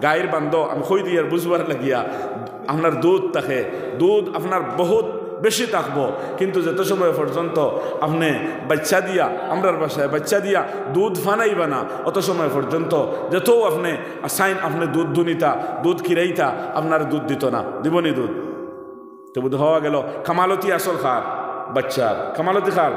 গায়ের বান্ধ আমি কই দিয়ার বুঝবার লাগিয়া আপনার দুধ থাকে, দুধ আপনার বহুত বেশি থাকবো, কিন্তু যত সময় পর্যন্ত আপনি বাচ্চা দিয়া আমরার বাসায় বাচ্চা দিয়া দুধ ফানাইবা না, অত সময় পর্যন্ত যত আপনি আসাইন আপনি দুধ দুনিতা দুধ খিরাইতা আপনার দুধ দিত না, দিবনি দুধ তো বুধ হওয়া গেল। কামালতি আসল খার বাচ্চার, কামালতি খার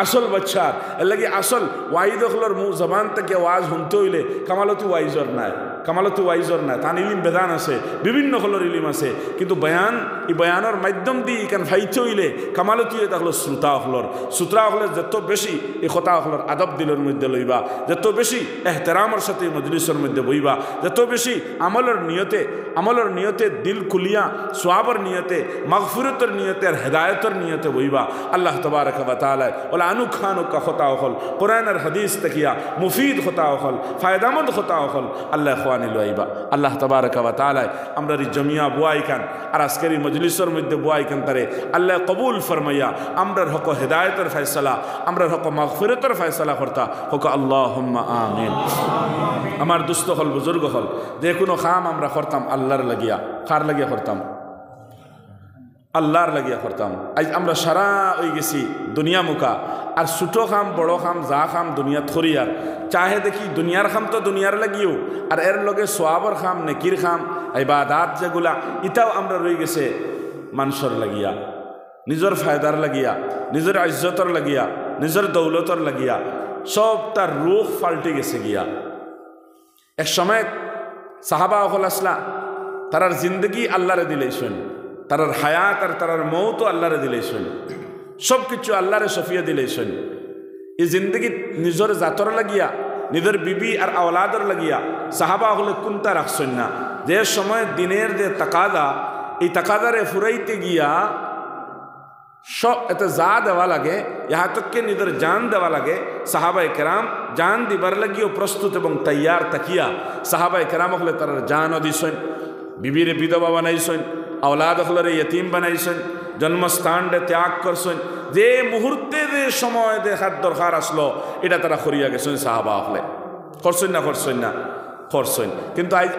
আসল বাচ্চার, এর লাগে আসল ওয়াইদ হলর মুখ জবান থেকে ওয়াজ শুনতে হইলে কামালতি ওয়াইজর নাই, কামালতি ওয়াইজর নাই, তান ইলিম বেদান আছে, বিভিন্ন হলর ইলিম আছে, কিন্তু বয়ান এই বয়ানের মাধ্যম দিয়ে এখান ফাইতে হইলে কামালতি এটা হলো শ্রোতা হলর, শ্রোতা হলে যত বেশি এই কথা হলর আদব দিলের মধ্যে লইবা, যত বেশি এহতেরামের সাথে মজলিসের মধ্যে বইবা, যত বেশি আমলের নিয়তে দিল খুলিয়া সোয়াবর নিয়তে মাগফিরতের নিয়তে আর হেদায়তের নিয়তে বইবা। আল্লাহ তবারক ওয়া তাআলা ওলা আনুখানুকা খতা হল কোরআন আর হাদিস তাকিয়া মুফিদ খতা হল ফায়দামন্দ খতা হল আল্লাহ খোয়ানি লইবা। আল্লাহ তবারক ওয়া তাআলা আমরা জমিয়া বুয়াইকান আর আজকের মজলিসের মধ্যে বুয়াইকান তারে আল্লাহ কবুল ফরমাইয়া আমরার হক হেদায়তের ফয়সালা আমরার হক মাগফিরতের ফয়সালা করতা হক আল্লাহুম্মা আমিন। আমার দুস্থ হল বুজুর্গ হল যে কোনো খাম আমরা করতাম আল্লাহর লাগিয়া, কার লাগিয়া করতাম? আল্লাহর লাগিয়া করতাম। আজ আমরা সারা হয়ে গেছি দুনিয়া মুখা, আর ছোটো খাম বড় খাম যা খাম দুনিয়াত থরিয়ার চাহে দেখি দুনিয়ার খাম তো দুনিয়ার লাগিও, আর এর লগে সোয়াবর খাম নেকির খাম ইবাদাত যেগুলা ইটাও আমরা রয়ে গেছে মানুষের লাগিয়া, নিজের ফায়দার লাগিয়া, নিজের ইজ্জতর লাগিয়া, নিজের দৌলতর লাগিয়া, সব তার রুখ পাল্টে গেছে গিয়া। এক সময় সাহাবা হল আসলা তারার জিন্দগি আল্লাহরে দিলেছেন, তারার হায়াত আর তারার মৌতও আল্লাহরে দিলেছেন, সব কিছু আল্লাহরে সফিয়া দিলেছেন। এই জিন্দগি নিজের জাতর লাগিয়া, নিজের বিবি আর আওলাদর লাগিয়া সাহাবা হলে কোনটা রাখছেন না। যে সময় দিনের যে তাকাদা, এই তাকাদারে ফুরাইতে গিয়া সব এতে যা দেওয়া লাগে, ইহা তককে নিজের জান দেওয়া লাগে। সাহাবায়ে কেরাম জান দিবার লাগিও প্রস্তুত এবং তৈয়ার তাকিয়া সাহাবায়ে কেরাম হলে তার জানও দিছেন, বিবিরে বিধবা বানাইছেন, আওলাদ হলরে ইয়তিম বানাইছেন, জন্মস্থানরে ত্যাগ করছেন। যে মুহূর্তে যে সময় দেখার দরকার আসলো এটা তারা করিয়া গেছেন সাহাবা হলে, করছেন না করছেন না করছেন। কিন্তু আজ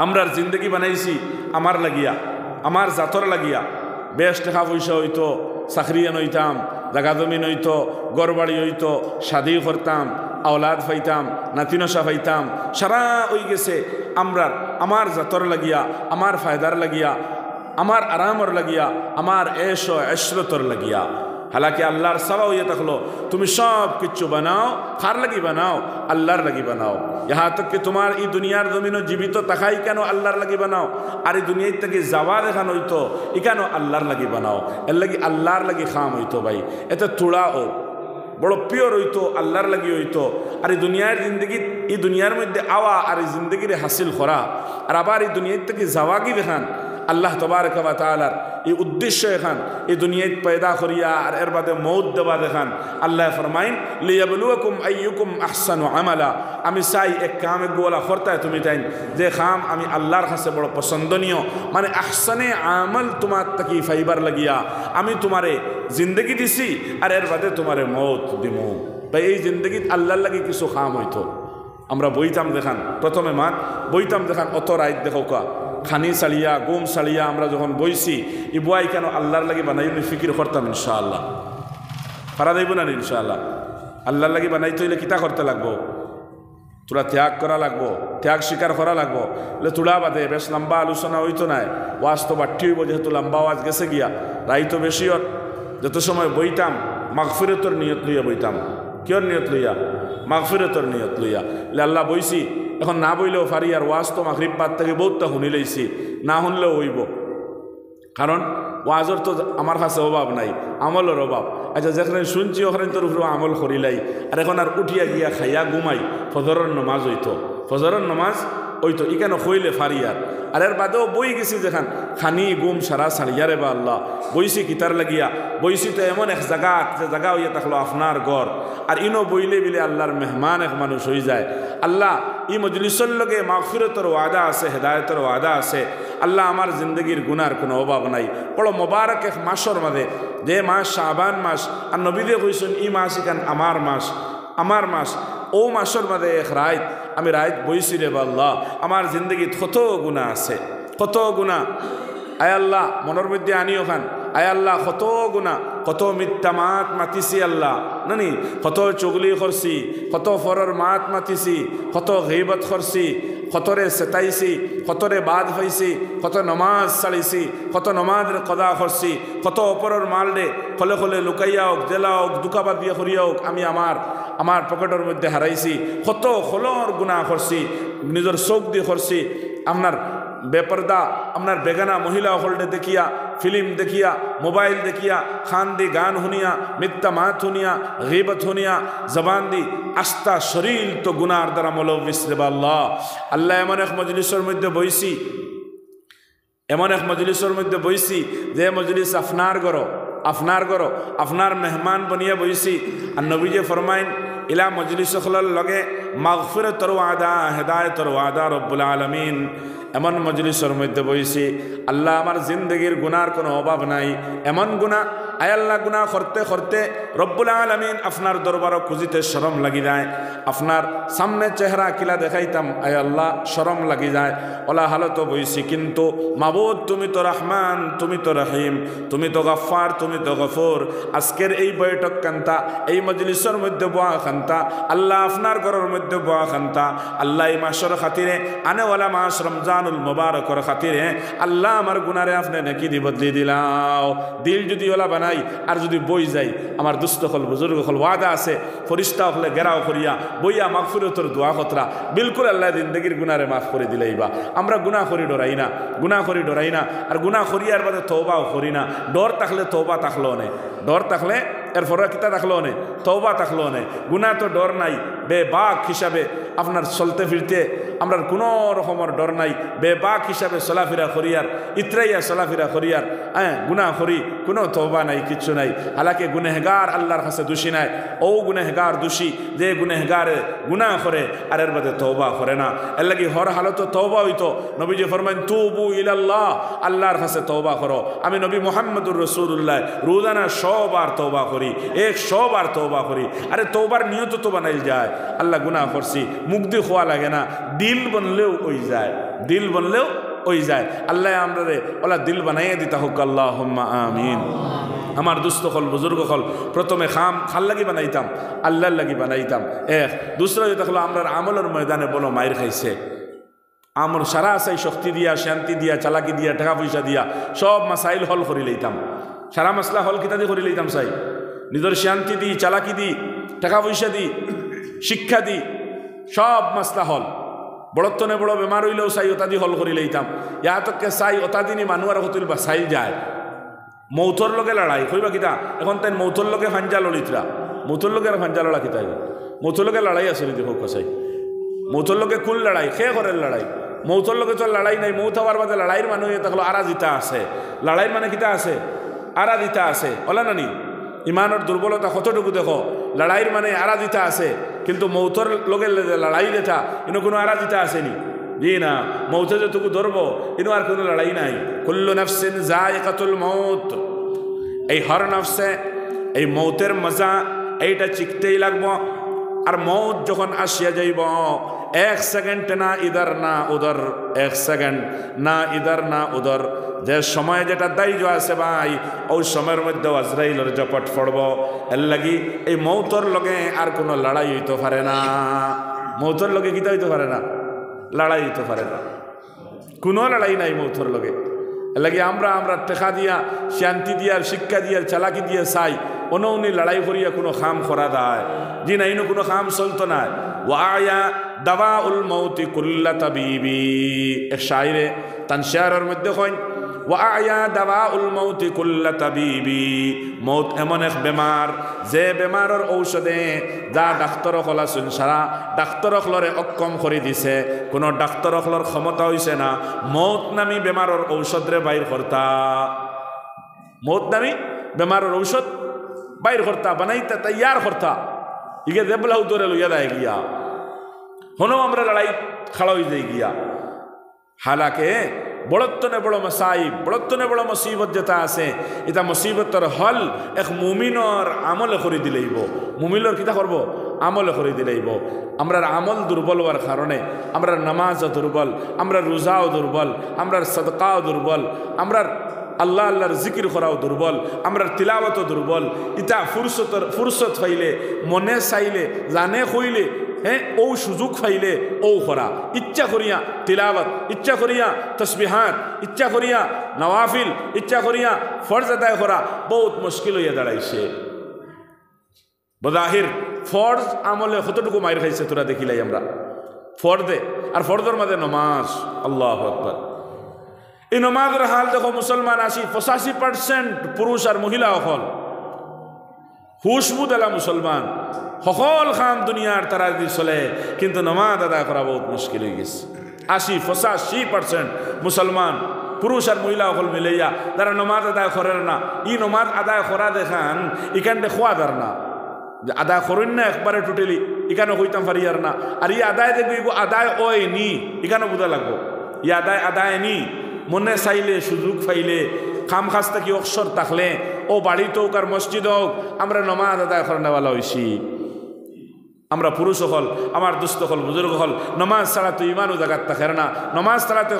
আমরার জিন্দগি বানাইছি আমার লাগিয়া, আমার জাতর লাগিয়া। বেশ টাকা পয়সা হইতো, চাকরিয়ান হইতাম, জাগা জমিন হইতো, গড়বাড়ি হইতো, শাদি করতাম, আওলাদ পাইতাম, নাতিনসা পাইতাম, সারা হয়ে গেছে আমার জাতর লাগিয়া, আমার ফায়দার লাগিয়া, আমার আরামর লাগিয়া, আমার এশ এশরতর লাগিয়া। হালাকি আল্লাহর সাবা হইয়া থাকলো তুমি সব কিছু বানাও, কার লাগি বানাও? আল্লাহর লাগি বানাও। ইহা তক তোমার এই দুনিয়ার জমিনও জীবিত তাকাই কেন আল্লাহর লাগি বানাও, আর এই দুনিয়ার থেকে যাওয়া দেখান হইতো ই কেন আল্লাহর লাগি বানাও। এর লাগি আল্লাহর লাগি খাম হইতো ভাই, এতে তোড়াও বড় পিওর হইতো, আল্লাহর লাগি হইতো। আর এই দুনিয়ার জিন্দগি, এই দুনিয়ার মধ্যে আওয়া আর এই জিন্দগিরে হাসিল করা, আর আবার এই দুনিয়ার থেকে যাওয়া কি দেখান আল্লাহ তবারক ওয়া তাআলার এই উদ্দেশ্য এখান এই দুনিয়ায় পয়দা করিয়া আর এর বাদে মৌত দেওয়া দেখান। আল্লাহ ফরমাইন লিয়াবলুয়াকুম আইয়ুকুম আহসানু আমালা, আমি চাই এক কাম গোলা করতায় তুমি তাই যে খাম আমি আল্লাহর কাছে বড় পছন্দনীয়, মানে আহসানে আমল তোমার তাকি ফাইবার লাগিয়া আমি তোমারে জিন্দগি দিছি আর এর বাদে তোমারে মৌত দিমু। ভাই এই জিন্দগিত আল্লাহর লাগি কিছু খাম হইতো। আমরা বইতাম দেখান প্রথমে বইতাম দেখান অত রাইত দেখো কা খানি সালিয়া গুম সালিয়া আমরা যখন বইছি ই বই কেন আল্লাহর লাগি বানাইনি ফিকির করতাম ইনশাআল্লাহ, পারা যাইব না ইনশাআল্লাহ। আল্লাহর লাগি বানাইতে হইলে কিতা করতে লাগবো? তোরা ত্যাগ করা লাগবো, ত্যাগ স্বীকার করা লাগবো। তুলা বাদে বেশ লম্বা আলোচনা হইতো নাই, ওয়াজ তো বাড়তি হইব যেহেতু লম্বা ওয়াজ গেছে গিয়া, রাইতো বেশি ওর। যত সময় বইতাম মাগফিরতর নিয়ত লইয়া বইতাম। কিয়র নিয়ত লইয়া? মাগফিরতর নিয়ত লইয়া। আল্লাহ বইছি এখন না বইলেও পারি, আর ওয়াজ তো মাগরিব বাদ থেকে বহুতটা শুনি লইছি, না শুনলেও হইব। কারণ ওয়াজর তো আমার কাছে অভাব নাই, আমলের অভাব। আচ্ছা যেখানে শুনছি ওখানে তোর উপরে আমল করিলাই, আর এখন আর উঠিয়া গিয়া খাইয়া ঘুমাই। ফজরের নমাজ হইতো, ফজরের নমাজ হইতো ই কেন হইলে ফারি আর এর বাদেও বই গেছি যেখান খানি গুম সারা সারিয়ারে বা আল্লাহ বইছি কিতার লাগিয়া বইছি তো এমন এক জায়গা যে জায়গা হইয়া থাকলো আপনার ঘর, আর ইনো বইলে বিলে আল্লাহর মেহমান এক মানুষ হয়ে যায়। আল্লাহ ই মজলিসের লগে মাগফিরতের ওয়াদা আছে, হেদায়তের ওয়াদা আছে। আল্লাহ আমার জিন্দগির গুনার কোনো অভাব নাই। বড় মোবারক এক মাসের মাঝে যে মাস শাবান মাস, আর নবীদে কইছেন ই মাস এখান আমার মাস, আমার মাস। ও মাসর মাঝে এক রাত আমি রাত বইছি রে আল্লাহ আমার জিন্দগিত কত গুনাহ আছে কত গুনাহ আয় আল্লাহ মনের মধ্যে আনিও খান আয় আল্লাহ কত গুনাহ কত মিথ্যা মাত মাতিছি আল্লাহ নানি কত চুগলি করছি কত ফরর মাত মাতিছি কত গীবত করছি কতরে সেতাইছি কতরে বাদ হয়েছি কত নমাজ ছাড়িছি কত নমাজের কদা করছি কত অপরের মাল রে খলে খলে লুকাইয়া হোক জেলা হোক দুকাবাদ দিয়ে করিয়া হোক আমি আমার পকেটের মধ্যে হারাইছি কত খলর গুনাহ করছি নিজের চোখ দিয়ে করছি আপনার বেপর্দা আপনার বেগানা মহিলা হলডে দেখিয়া ফিল্ম দেখিয়া মোবাইল দেখিয়া খান দি গান শুনিয়া মিথ্যা মাত শুনিয়া গীবত শুনিয়া জবান দি আস্তা শরীর তো গুনার দ্বারা মলবিস রে আল্লাহ আল্লাহ এমন এক মজলিসের মধ্যে বইছি এমন এক মজলিসের মধ্যে বইছি যে মজলিস আপনার ঘর আপনার মেহমান বনিয়া বইছি আর নবীজি ফরমাইন ইলা মজলিস খলার লগে মাগফিরাতর ওয়াদা হেদায়েতর ওয়াদা রব্বুল আলামিন এমন মজলিসের মধ্যে বইছি আল্লাহ আমার জিন্দগির গুনার কোনো অভাব নাই এমন গুনাহ আয় আল্লাহ গুনাহ করতে করতে রব্বুল আলামিন আপনার দরবারও খুঁজিতে শরম লাগি যায় আপনার সামনে চেহারা কিলা দেখাইতাম আয় আল্লাহ শরম লাগি যায় ওলা হালত বইছি কিন্তু মাবুদ তুমি তো রহমান তুমি তো রহিম তুমি তো গফফার তুমি তো গফুর আজকের এই বৈঠক কান্তা এই মজলিসের মধ্যে বোয়া খান্তা আল্লাহ আপনার ঘরের মধ্যে বোয়া খান্তা আল্লাহ এই মাসের খাতিরে আনেওয়ালা মাস রমজানুল মুবারকর খাতিরে আল্লাহ আমার গুনারে আপনি নাকি দি বদলি দিলাও দিল যদি ওলা বানাই আর যদি বই যাই আমার দুস্থ হল বুজুর্গ হল ওয়াদা আছে ফরিস্তা হলে গেরাও করিয়া বইয়া মাগফিরাতের দোয়া খতরা বিলকুল আল্লাহ জিন্দগির গুনারে মাফ করে দিলেইবা আমরা গুনাহ করি ডরাই না আর গুনাহ করিয়ার বাদে তওবাও করি না ডর থাকলে তওবা থাকলো না ডর থাকলে এরপরে কিতা থাকলো না তওবা থাকলো না গুনাহ তো ডর নাই বেবাক হিসাবে আপনার চলতে ফিরতে আমরা কোনো রকমের ডর নাই বেবাক হিসাবে চলাফেরা করিয়ার ইত্রাইয়া চলাফেরা করিয়ার গুনাহ করি কোনো তওবা নাই কিচ্ছু নাই হালাকে গুনেহগার আল্লাহর কাছে দোষী নাই ও গুনেহগার দোষী যে গুনেহগারে গুনাহ করে আর এর বাদে তওবা করে না এর লাগি হর হালত তওবা হইতো নবীজি ফরমাইন তুবু ইলাল্লাহ আল্লাহর কাছে তওবা করো আমি নবী মুহাম্মদুর রাসূলুল্লাহ রোজানা 100 বার তওবা করি 100 বার তওবা করি আরে তওবার নিয়ত তো বানাইল যায় আল্লাহ গুনাহ করছি মুখ দিয়ে খোয়া লাগে না দিল বনলেও ওই যায় আল্লাহ আমরা রে ওলা দিল বানাইয়া দিতা হোক আল্লাহুম্মা আমিন আমার দুস্থ হল বুজুর্গ হল প্রথমে খাল লাগি বানাইতাম আল্লাহর লাগি বানাইতাম দুসরা যেটা হলো আমরা আমলের ময়দানে বলো মায়ের খাইছে আমর সারা আসাই শক্তি দিয়া শান্তি দিয়া চালাকি দিয়া টাকা পয়সা দিয়া সব মাসাইল হল করি লইতাম সারা মাসলা হল কিতা দিয়ে করি লইতাম চাই নিজের শান্তি দি চালাকি দি টাকা পয়সা দি শিক্ষা দি সব মাসলা হল বড়ত্বনে বড় বেমার হইলেও চাই ওতা দি হল করি লইতাম ইয়াতকে চাই ওতা দিনই মানুষ আর হতুল বাসাইল যায় মৌথর লগে লড়াই কইবা কিতা এখন তাই মৌথর লগে ফাঞ্জা লড়িতরা মৌথর লগে আর ফাঞ্জা লড়া কিতা মৌথর লগে লড়াই আছে যদি হোক চাই মৌথর লগে কুল লড়াই খে ঘরের লড়াই মৌথর লগে তো লড়াই নাই মৌথ হওয়ার বাদে লড়াইয়ের মানুষ তখন আরাজিতা আছে লড়াইয়ের মানে কিতা আছে আরাজিতা আছে ওলা নানি ইমানের দুর্বলতা কতটুকু দেখো লড়াইয়ের মানে আরাজিতা আছে কিন্তু মৌথর লগে লড়াই যেটা ইনো কোনো আরাজিতা আসেনি জি না মৌতে যেটুকু ধরবো ইনো আর কোনো লড়াই নাই কুল্লু নাফসিন যায়কাতুল মৌত এই হর নফসে এই মৌতের মজা এইটা চিকতেই লাগবো আর মৌত যখন আসিয়া যাইব 1 সেকেন্ড না ইধার না উধর 1 সেকেন্ড না ইধার না উধর যে সময় যেটা দায়িত্ব আছে ভাই ওই সময়ের মধ্যে আজরাইলের জপট পড়ব এর লাগি এই মৌতর লগে আর কোনো লড়াই হইতে পারে না মৌতর লগে কিতা হইতে পারে না লড়াই হইতে পারে না কোনো লড়াই নাই মৌতর লগে এর লাগি আমরা টেকা দিয়া শান্তি দিয়া শিক্ষা দিয়া চালাকি দিয়ে চাই উনি লড়াই করিয়া কোনো খাম করা দেয় জি না ইনো কোনো খাম চলতো না ওয়া দাওয়াউল মৌতি কুল্লা তাবিবি এক শায়রে তান শেয়ারের মধ্যে কইন ওয়া দাওয়াউল মৌতি কুল্লা তাবিবি মৌত এমন এক বেমার যে বেমারের ঔষধে যা ডাক্তার হলা শুন সারা ডাক্তার হলরে অক্ষম করে দিছে কোনো ডাক্তার হলর ক্ষমতা হইছে না মৌত নামি বেমারের ঔষধরে বাইর করতা মৌত নামি বেমারের ঔষধ বাইর করতা বানাইতা তৈয়ার করতা ইগে দেবলা উতরে লইয়া দেয় গিয়া হনো আমরা লড়াই খাড়া হয়ে যাই গিয়া হালাকে বড়ত্বনে বড় মসাইব বড়ত্বনে বড় মুসিবত যেটা আছে এটা মুসিবতর হল এক মুমিনর আমলে করে দিলেইব মুমিনর কিতা করব আমলে করে দিলেইব আমরা আমল দুর্বল হওয়ার কারণে আমরা নামাজও দুর্বল আমরা রোজাও দুর্বল আমরা সদকাও দুর্বল আমরা আল্লাহ আল্লাহর জিকির করাও দুর্বল আমরা তিলাওয়াতও দুর্বল ইটা ফুরসত পাইলে মনে চাইলে জানে কইলে হ্যাঁ ও সুযোগ পাইলে ও করা ইচ্ছা করিয়া তিলাওয়াত ইচ্ছা করিয়া তসবিহাত ইচ্ছা করিয়া নওয়াফিল ইচ্ছা করিয়া ফরজ আদায় করা বহুত মুশকিল হইয়া দাঁড়াইছে বজাহির ফরজ আমলে কতটুকু মাইর খাইছে তোরা দেখিলাই আমরা ফরদে আর ফরজের মাঝে নমাজ আল্লাহু আকবার এই নমাজের হাল দেখো মুসলমান 85% পুরুষ আর মহিলা হল হুশমুদ আলা মুসলমান সকল খাম দুনিয়ার তারা দিয়ে চলে কিন্তু নমাজ আদায় করা বহুত মুশকিল হয়ে গেছে 85% মুসলমান পুরুষ আর মহিলা সকল মিলাইয়া যারা নমাজ আদায় করেন না ই নমাজ আদায় করা দেখান ইখানটা খোয়া দার না আদায় করেন না একবারে টোটালি ইখানে হইতাম পারি আর না আর ই আদায় দেখবি আদায় ওই নি ইখানে বোঝা লাগবো ই আদায় নি মনে চাইলে সুযোগ পাইলে খাম খাস্তা কি অক্ষর থাকলে ও বাড়িতে হোক আর মসজিদ হোক আমরা নমাজ আদায় করেনওয়ালা হইছি আমরা পুরুষ হল আমার দুস্থ হল বুজুর্গ হল নমাজ ছাড়া তো ইমানও জাগাত থাকের না নমাজ ছাড়া তো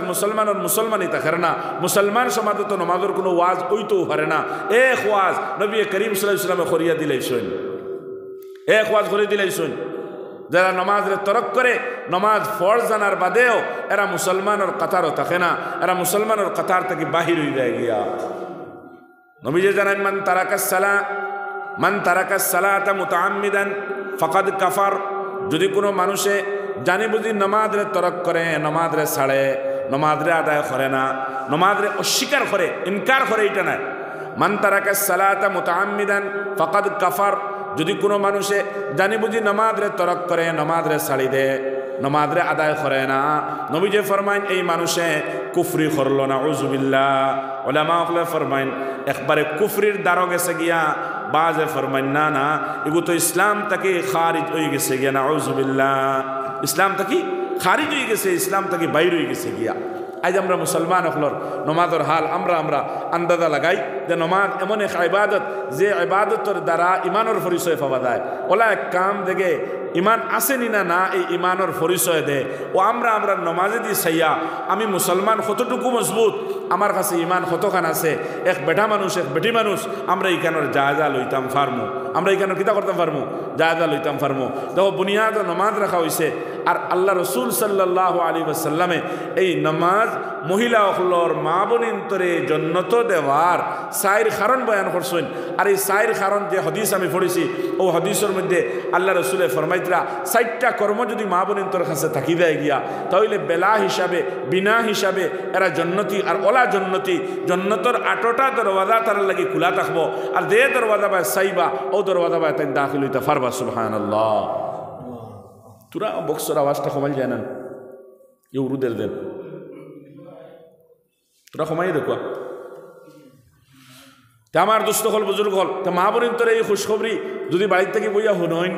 মুসলমানই থাকের না মুসলমান সমাজে তো নমাজের কোনো ওয়াজ ওইতেও পারে না এক ওয়াজ নবী করিম সাল্লাল্লাহু আলাইহি ওয়াসাল্লামে করিয়া দিলাইছেন এক ওয়াজ করে দিলাইছেন যারা নমাজরে তরক করে নমাজ ফরজ জানার বাদেও এরা মুসলমানের কাতারও থাকে না এরা মুসলমানের কাতার থেকে বাহির হয়ে যায় গিয়া নবীজি জানান মান তারাকাস সালাতা মুতাআম্মিদান ফাকাদ কাফার যদি কোনো মানুষে জানি বুঝি নমাজরে তরক করে নমাজরে ছাড়ে নমাজরে আদায় করে না নমাজরে অস্বীকার করে ইনকার করে এটা না মান তারাকাস সালাতা মুতাআম্মিদান ফাকাদ কাফার যদি কোনো মানুষে জানি বুঝি নমাজরে তরক করে নমাজরে ছাড়ি দে নমাজরে আদায় করে না নবীজি ফরমাইন এই মানুষে কুফরি করলো না উযুবিল্লাহ উলামা হলে ফরমাইন একবারে কুফরির দ্বারা গেছে গিয়া বাজে ফরমাইন না এগু তো ইসলাম থেকে খারিজ হয়ে গেছে গিয়া না উযুবিল্লাহ ইসলাম থেকে খারিজ হয়ে গেছে ইসলাম থেকে বাইর হয়ে গেছে গিয়া আজ আমরা মুসলমান হলর নমাজের হাল আমরা আন্দাজা লাগাই যে নমাজ এমন এক ইবাদত যে ইবাদতের দ্বারা ইমানের পরিচয় পাওয়া যায় ওলা এক কাম দেখে ইমান আসেনি না এই ইমানের পরিচয় দে ও আমরা নমাজে দিয়ে চাইয়া আমি মুসলমান কতটুকু মজবুত আমার কাছে ইমান কতখান আছে এক বেটা মানুষ এক বেটি মানুষ আমরা এইখানের জায়গা লইতাম ফার্মু আমরা এইখানে কিতা করতাম ফার্মু জায়গা লইতাম ফার্মু দেখো বুনিয়াদ নমাজ রাখা হয়েছে আর আল্লাহ রসুল সাল্লাল্লাহু আলাইহি ওয়াসাল্লামে এই নমাজ মহিলা অখলর মা বোনিন্তরে জন্নত দেওয়ার চাইর কারণ বয়ান করছেন আর এই চাইর কারণ যে হদিস আমি পড়েছি ও হদিসের মধ্যে আল্লাহ রসুলে ফরমাইতরা 4টা কর্ম যদি মা বোনিন্তর কাছে থাকি দেয় গিয়া তাহলে বেলা হিসাবে বিনা হিসাবে এরা জন্নতি আর ওলা জন্নতি জন্নতর 8টা দরওয়াজা তার লাগি খোলা থাকবো আর যে দরওয়াজা বাই চাইবা ও দরওয়াজা বাই তাই দাখিল হইতে পারবা সুবহানাল্লাহ তোরা বক্সর আওয়াজটা কমাই যায় না এ উরুদের দেন তোরা কমাই দেখো তা আমার দুস্থ হল বুজুর্গ হল তা মা বোনের তোর এই খুশখবরি যদি বাড়ির থেকে বইয়া হুনইন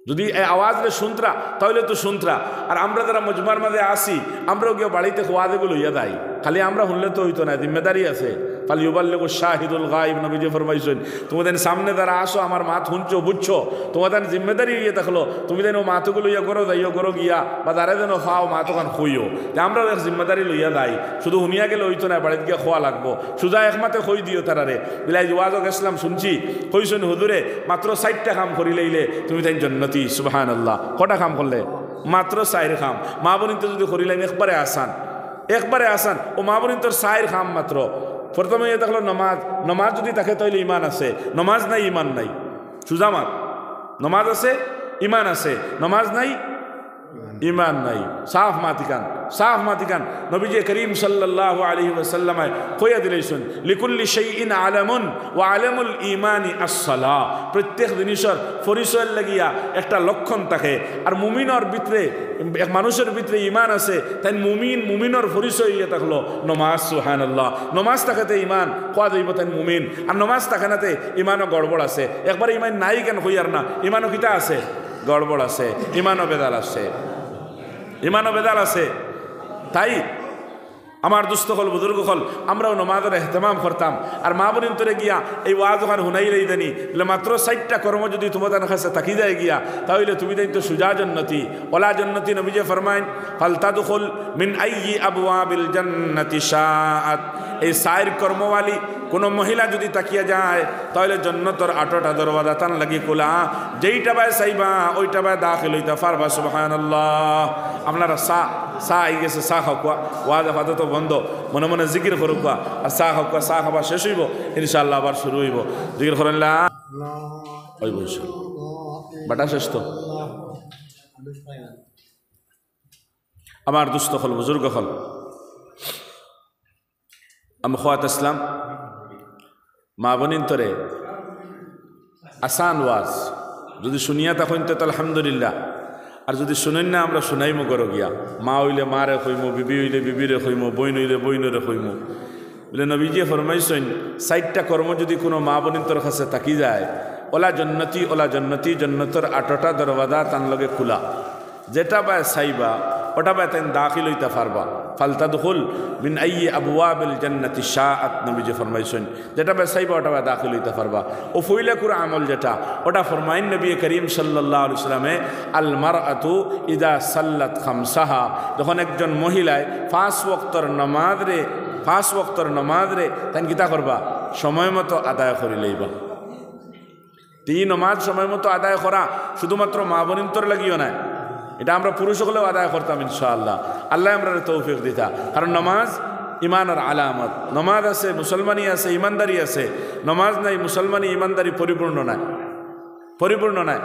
যদি এই আওয়াজরে শুনতরা তাহলে তো শুনতরা আর আমরা যারা মজমার মাঝে আসি আমরাও কেউ বাড়িতে খোয়া দেবো লইয়া দেয় খালি আমরা শুনলে তো হইতো না জিম্মেদারি আছে খালি ইউবাল্লিগু শাহিদুল গায়ব নবীজি ফরমাইছেন তোমাদের সামনে যারা আসো আমার মাত শুনছো বুঝছো তোমাদের জিম্মেদারি ইয়ে থাকলো তুমি যেন মাতগুলো ইয়ে করো যাইও করো গিয়া বা যারা যেন খাও মাতখান খুইও যে আমরাও এক জিম্মেদারি লইয়া দেয় শুধু শুনিয়া গেলে হইতো না বাড়িতে গিয়ে খোয়া লাগবো সুজা একমাতে খই দিও তারারে বিলাই ওয়াজও গেছিলাম শুনছি কইছেন হুজুরে মাত্র 4টা কাম করি লইলে তুমি তাই জন্নতি সুবহানাল্লাহ কটা কাম করলে মাত্র 4 কাম মা বোনিতে যদি করিলেন একবারে আসান ও মা বোনিন তোর 4 কাম মাত্র প্রথমে এ দেখলো নমাজ যদি থাকে তাহলে ইমান আছে নমাজ নাই ইমান নাই সুজামাত নমাজ আছে ইমান আছে নমাজ নাই ইমান নাই সাফ মাতিকান নবীজি করিম সাল্লাল্লাহু আলাইহি ওয়াসাল্লাম কইয়া দিলেছেন লিকুল্লি শাইইন আলামুন ওয়া আলামুল ঈমানি আস-সালাহ প্রত্যেক জিনিসের পরিচয় লাগিয়া একটা লক্ষণ থাকে আর মুমিনের ভিতরে এক মানুষের ভিতরে ঈমান আছে তাই মুমিনের পরিচয় ইয়ে থাকলো নমাজ সুবহানাল্লাহ নমাজ থাকাতে ঈমান কোয়া যাইব তাই মুমিন আর নমাজ থাকানাতে ঈমানও গড়বড় আছে একবার ঈমান নাই কেন কইয়ার না ঈমানও কিতা আছে গড়বড় আছে ঈমানও বেদাল আছে তাই আমার দুস্থ হল বুজুর্গ হল আমরাও নমাজের এহতেমাম করতাম আর মা বোনিন তোরে গিয়া এই ওয়াজ ওখান হুনাই রই দেনি বলে মাত্র 60টা কর্ম যদি তোমাদের কাছে থাকি যায় গিয়া তাহলে তুমি দেন তো সুজা জন্নতি ওলা জন্নতি নবীজে ফরমাইন ফালতাদখুল মিন আইয়ি আবওয়াবিল জান্নাতি শাআত। এই সাইর কর্মওয়ালি কোনো মহিলা যদি তাকিয়া যায় তাহলে জন্নতর 8টা দরওয়াজা তান লাগি খোলা, যেইটা বাই চাইবা ওইটা বাই দাখিল হইতে পারবা। সুবহানাল্লাহ। আপনারা চা আই গেছে, চা খাওয়া ওয়াজ আপাতত বন্ধ, মনে মনে জিকির করুক আর চা খাওয়া, চা খাওয়া শেষ হইব ইনশাআল্লাহ আবার শুরু হইব জিকির করেন হইব বাটা শেষ তো। আমার দুস্থ হল বুজুর্গ হল আমি খোয়াত ইসলাম মা বোনিন তরে আসান ওয়াজ যদি শুনিয়া তখন তো আলহামদুলিল্লাহ, আর যদি শুনেন না আমরা শুনাইমো করো গিয়া। মা হইলে মারে কইমো, বিবি হইলে বিবিরে কইমো, বইন হইলে বইনরে কইমো। বলে নবীজি ফরমাইছেন 60টা কর্ম যদি কোনো মা বোনিন তোর কাছে থাকি যায় ওলা জন্নতি ওলা জন্নতি, জন্নতর 8টা দরওয়াজা তান লগে খোলা, যেটা বাই চাইবা ওটা বাই তাই দাখিল হইতে পারবা। ফালতাদখুল মিন আইয়ি আবওয়াবিল জান্নাতি শাআত, নবীজি ফরমাইছেন যেটা বাই চাইবা ওটা বাই দাখিল হইতে পারবা। ও ফইলা কুর আমল যেটা ওটা ফরমাইন নবী করিম সাল্লাল্লাহু আলাইহি ওয়াসাল্লামে আল মারআতু ইদা সাল্লাত খামসাহা, যখন একজন মহিলায় 5 ওয়াক্তর নামাজ রে তাই কিতা করবা সময় মতো আদায় করে লইবা। তিন নমাজ সময় মতো আদায় করা শুধুমাত্র মা বোনিন তোর লাগিও না, এটা আমরা পুরুষ হলেও আদায় করতাম ইনশাআল্লাহ। আল্লাহ আমরা তৌফিক দিতা, কারণ নমাজ ইমানের আলামত। নমাজ আছে মুসলমানি আছে ইমানদারি আছে, নমাজ নাই মুসলমানি ইমানদারি পরিপূর্ণ নাই।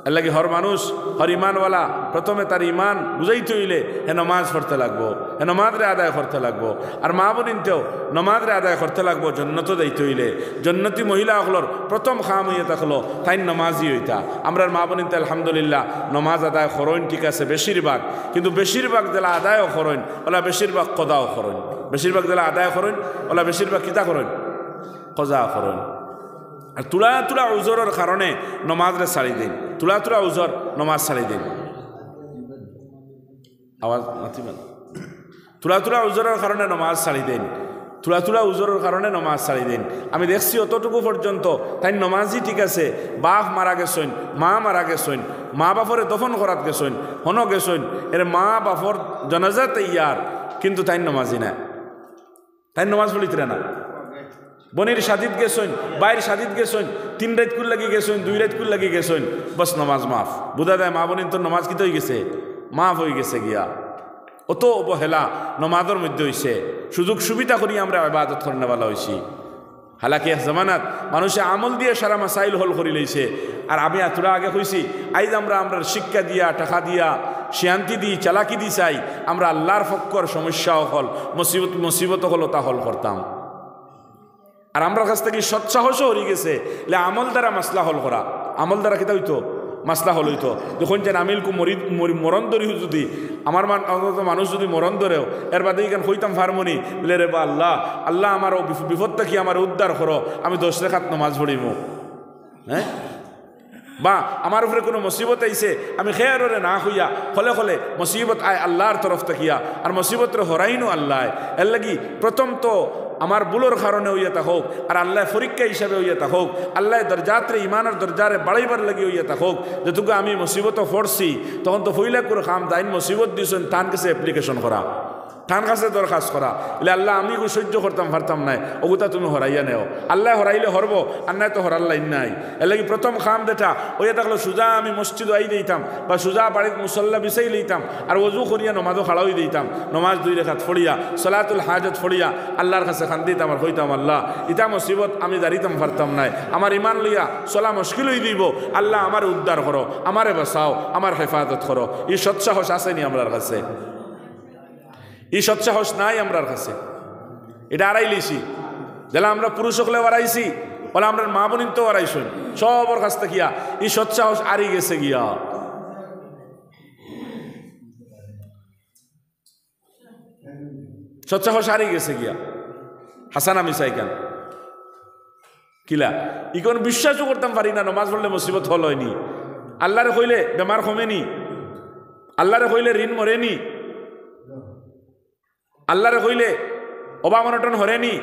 এর লাগে হর মানুষ হর ইমানওয়ালা প্রথমে তার ইমান বুঝাইতে হইলে হে নমাজ পড়তে লাগবো, হে নমাজরে আদায় করতে লাগবো। আর মা বোনিনতেও নমাজরে আদায় করতে লাগবো জন্নত যাইতে হইলে। জন্নতি মহিলা হলর প্রথম খাম হইয়া থাকলো তাই নমাজই হইতা। আমরা মা বোনিনতে আলহামদুলিল্লাহ নমাজ আদায় করইন, ঠিক আছে বেশিরভাগ, কিন্তু বেশিরভাগ জেলা আদায়ও করইন ওলা বেশিরভাগ কদাও করইন। বেশিরভাগ জেলা আদায় করইন ওলা বেশিরভাগ কিতা করইন কজা করইন। আর তুলা তুলা উজরের কারণে নমাজরে ছাড়ি দিন, তুলা তুলা উজর নমাজ ছাড়ি দিন। আওয়াজ মাতিবেন। তুলা তুলা উজরের কারণে নমাজ ছাড়ি দিন, তুলা তুলা উজরের কারণে নমাজ ছাড়ি দিন। আমি দেখছি অতটুকু পর্যন্ত তাই নমাজই ঠিক আছে, বাপ মারা গেছেন, মা মারা গেছেন, মা বাপরে দফন করাত গেছেন, হন গেছেন, এর মা বাপর জনাজাতে ইয়ার, কিন্তু তাই নমাজই না, তাই নমাজ পড়িতে না। বনির সাদিত গেছেন, বাইর সাদিত গেছেন, 3 রাত কুল লাগি গেছেন, 2 রাত কুল লাগি গেছেন, বস নমাজ মাফ। বুঝা যায় মা বোনিন তোর নমাজ কিতে হয়ে গেছে, মাফ হয়ে গেছে গিয়া। অত অবহেলা নমাজের মধ্যে হয়েছে, সুযোগ সুবিধা করি আমরা ইবাদত করে নেওয়ালা হয়েছি। হালাকি এক জামানাত মানুষে আমল দিয়ে সারা মাসাইল হল করে লইছে। আর আমি এতটা আগে কইছি আইজ আমরা শিক্ষা দিয়া টাকা দিয়া শান্তি দিই চালাকি দি চাই আমরা আল্লাহর ফক্কর সমস্যা হল মুসিবত হলো তা হল করতাম। আর আমরা কাছ থেকে সৎসাহসও হয়ে গেছে আমল দ্বারা মাসলা হল করা, আমল দ্বারা কিতা হইতো মাসলা হল হইতো। যখন যেন আমিলকু মরণ ধরি যদি আমার মানুষ যদি মরণ ধরেও এর বাদে কেন হইতাম ফার্মনি বলে রে বা আল্লাহ আল্লাহ আমার বিপদ থেকে আমার উদ্ধার করো, আমি 10 রেখাত নামাজ পড়িব। হ্যাঁ, বা আমার উপরে কোনো মুসিবত আইছে আমি খেয়ারে না হইয়া ফলে ফলে মুসিবত আয় আল্লাহর তরফ থাকিয়া, আর মুসিবতরে হরাইনো আল্লাহ। এর লাগি প্রথম তো আমার বুলোর কারণে হইয়া তা হোক, আর আল্লাহ পরীক্ষা হিসাবে হইয়া তা হোক, আল্লাহ দরজাত্রে ইমানের দরজারে বাড়াইবার লাগি হইয়া তা হোক। যেটুকু আমি মুসিবত পড়ছি তখন তো ফইলা করে খাম তাইন মুসিবত দিয়েছেন তান কাছে অ্যাপ্লিকেশন করা, তান কাছে দরখাস্ত করা, বলে আল্লাহ আমি সহ্য করতাম পারতাম নাই, ওগুতা তুমি হরাইয়া নেও। আল্লাহ হরাইলে হরব, আর নাই তো হরাল্লাই নাই। এর লাগি প্রথম খাম দেটা ওইয়া থাকলো সুজা আমি মসজিদ আই দিতাম বা সুজা বাড়িতে মুসল্লা বিছাই লইতাম, আর ওজু করিয়া নমাজও খাড়াই দিতাম, নমাজ 2 রেখাত ফড়িয়া সলাতুল হাজত ফড়িয়া আল্লাহর কাছে খান দিতাম আর হইতাম আল্লাহ ইটা মুসিবত আমি দাঁড়িতাম পারতাম নাই, আমার ইমান লইয়া চলা মুশকিল হয়ে দিব, আল্লাহ আমার উদ্ধার করো, আমারে বাঁচাও, আমার হেফাজত করো। এই সৎসাহস আসেনি আমরার কাছে, এই সৎসাহস নাই আমরার কাছে। এটা আড়াই লিছি যেলা আমরা পুরুষ হলে হারাইছি, বলে আমরা মা বোনিন তো হারাইছুন সবর কাছ থেকে গিয়া এই সৎসাহস আড়ি গেছে গিয়া। সৎসাহস হারিয়ে গেছে গিয়া। হাসান আমি চাইকান কিলা ইকন বিশ্বাসও করতাম পারি না নমাজ পড়লে মুসিবত হল হয়নি, আল্লাহরে কইলে বেমার কমেনি, আল্লাহরে কইলে ঋণ মরেনি। আল্লাহরে কইলে অবা মনটন হরেনি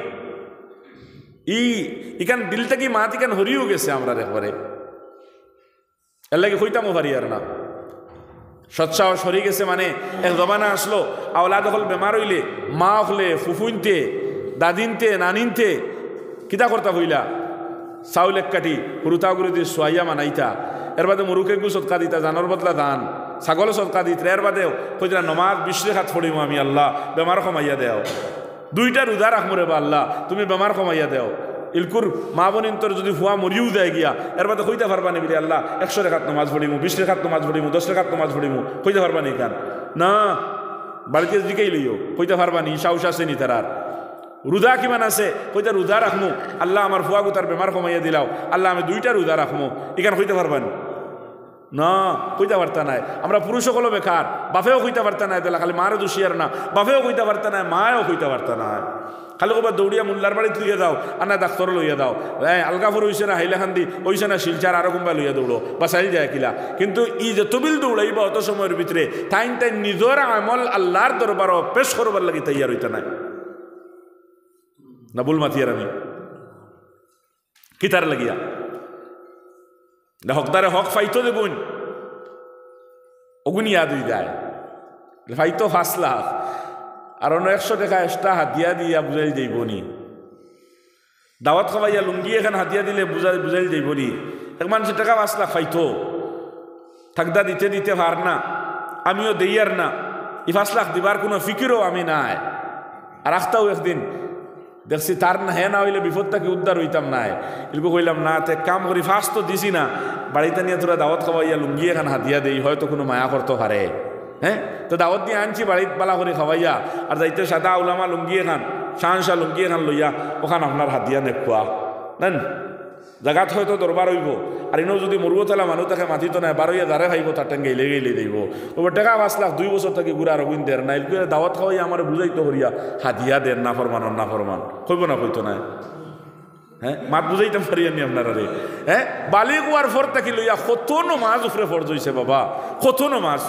ইখান দিল থেকে মাত ইখান হরিও গেছে আমরা একবারে এর লাগে কইতামও পারি আর না সৎসাহস হরি গেছে মানে এক জমানা আসলো আওলাদ হল বেমার হইলে মা হলে ফুফুনতে দাদিনতে নানিনতে কিতা করতা হইলা চাউল এক কাটি হুরুতাগুরু দিয়ে সোয়াইয়া মানাইতা এর বাদে মুরুখে গু সৎকা দিতা জানোর বদলা দান ছাগল সৎকা দিত এর বাদেও কইতা নমাজ 20 রেখাত পড়িমু আমি আল্লাহ বেমার কমাইয়া দেও 2টা রোজা রাখমু রে বা আল্লাহ তুমি বেমার কমাইয়া দেও ইলকুর মা বোনিন তোর যদি ফুয়া মরিও দেয় গিয়া এর বাদে কইতে পারবা নি বিরে আল্লাহ 100 রেখাত নমাজ পড়িমু 20 রেখাত নমাজ পড়িমু 10 রেখাত নমাজ পড়িমু কইতে পারবা নি কান না বাড়িতে জিকাই লইও কইতে পারবা নি সাহস আছে নি তার রোজা কিমান আছে কইতে রোজা রাখমু আল্লাহ আমার ফুয়া গুতার বেমার কমাইয়া দিলাও আল্লাহ আমি 2টা রোজা রাখমু এখান কইতে পারবা নি না কইতে পারতা নাই আমরা পুরুষ সকলও বেকার বাপেও কইতে পারতা নাই তাহলে খালি মারও দোষী আর না বাপেও কইতে পারতা নাই মায়ও কইতে পারতা নাই খালি কবার দৌড়িয়া মোল্লার বাড়িতে লইয়া দাও আর না ডাক্তার লইয়া দাও আলগাফর হইছে না হাইলাখান্দি হইছে না শিলচার আরো কোনবা লইয়া দৌড়ো বা চাইল যায় কিলা কিন্তু ই যে তবিল দৌড়াইবা অত সময়ের ভিতরে তাই নিজের আমল আল্লাহর দরবারও পেশ করবার লাগি তৈয়ার হইতে নাই না ভুল মাতিয়ার আমি কিতার লাগিয়া হকদারে হক ফাইতো দেবুন অগুন ইয়াদ হয়ে যায় ফাইতো 5 লাখ আর অন্য 100 টাকা এক্সট্রা হাতিয়া দিয়া বুঝাইল যাইব নি দাওয়াত খাওয়াইয়া লুঙ্গি এখান হাতিয়া দিলে বুঝাইল যাইব নি এক মানুষের টাকা 5 লাখ ফাইতো থাকদা দিতে দিতে পার না আমিও দেই আর না 5 লাখ দিবার কোনো ফিকিরও আমি নাই আর আখতাও একদিন দেখছি তার না হ্যাঁ না হইলে বিপদটাকে উদ্ধার হইতাম না এরকম কইলাম না তে কাম করি ফার্স্ট তো দিছি না বাড়িতে নিয়ে তোরা দাওয়াত খাওয়াইয়া লুঙ্গি এখান হাতিয়া দেই হয়তো কোনো মায়া করতে পারে হ্যাঁ তো দাওয়াত দিয়ে আনছি বাড়িতে পালা করে খাওয়াইয়া আর যাইতে সাদা উলামা লুঙ্গি এখান শাহশাহ লুঙ্গি এখান লইয়া ওখান আপনার হাতিয়া নেকুয়া নেন জাগাত হয়তো দরবার হইব আর এনেও যদি মরবো তাহলে মানুষ তাকে মাতিত নাই বারোইয়া দাঁড়ে খাইব তার টাঙ্গে গেলে দিব ওবার টাকা 5 লাখ 2 বছর থেকে ঘুরা রগুন দের না এগুলো দাওয়াত খাওয়াই আমার বুঝাইতো হরিয়া হাদিয়া দেন না ফরমান কইব না কইতো না হ্যাঁ মাত বুঝাইতাম পারি আমি আপনারা রে হ্যাঁ বালি কুয়ার ফর থাকি লইয়া কত নমাজ উপরে ফরজ হইছে বাবা কত নমাজ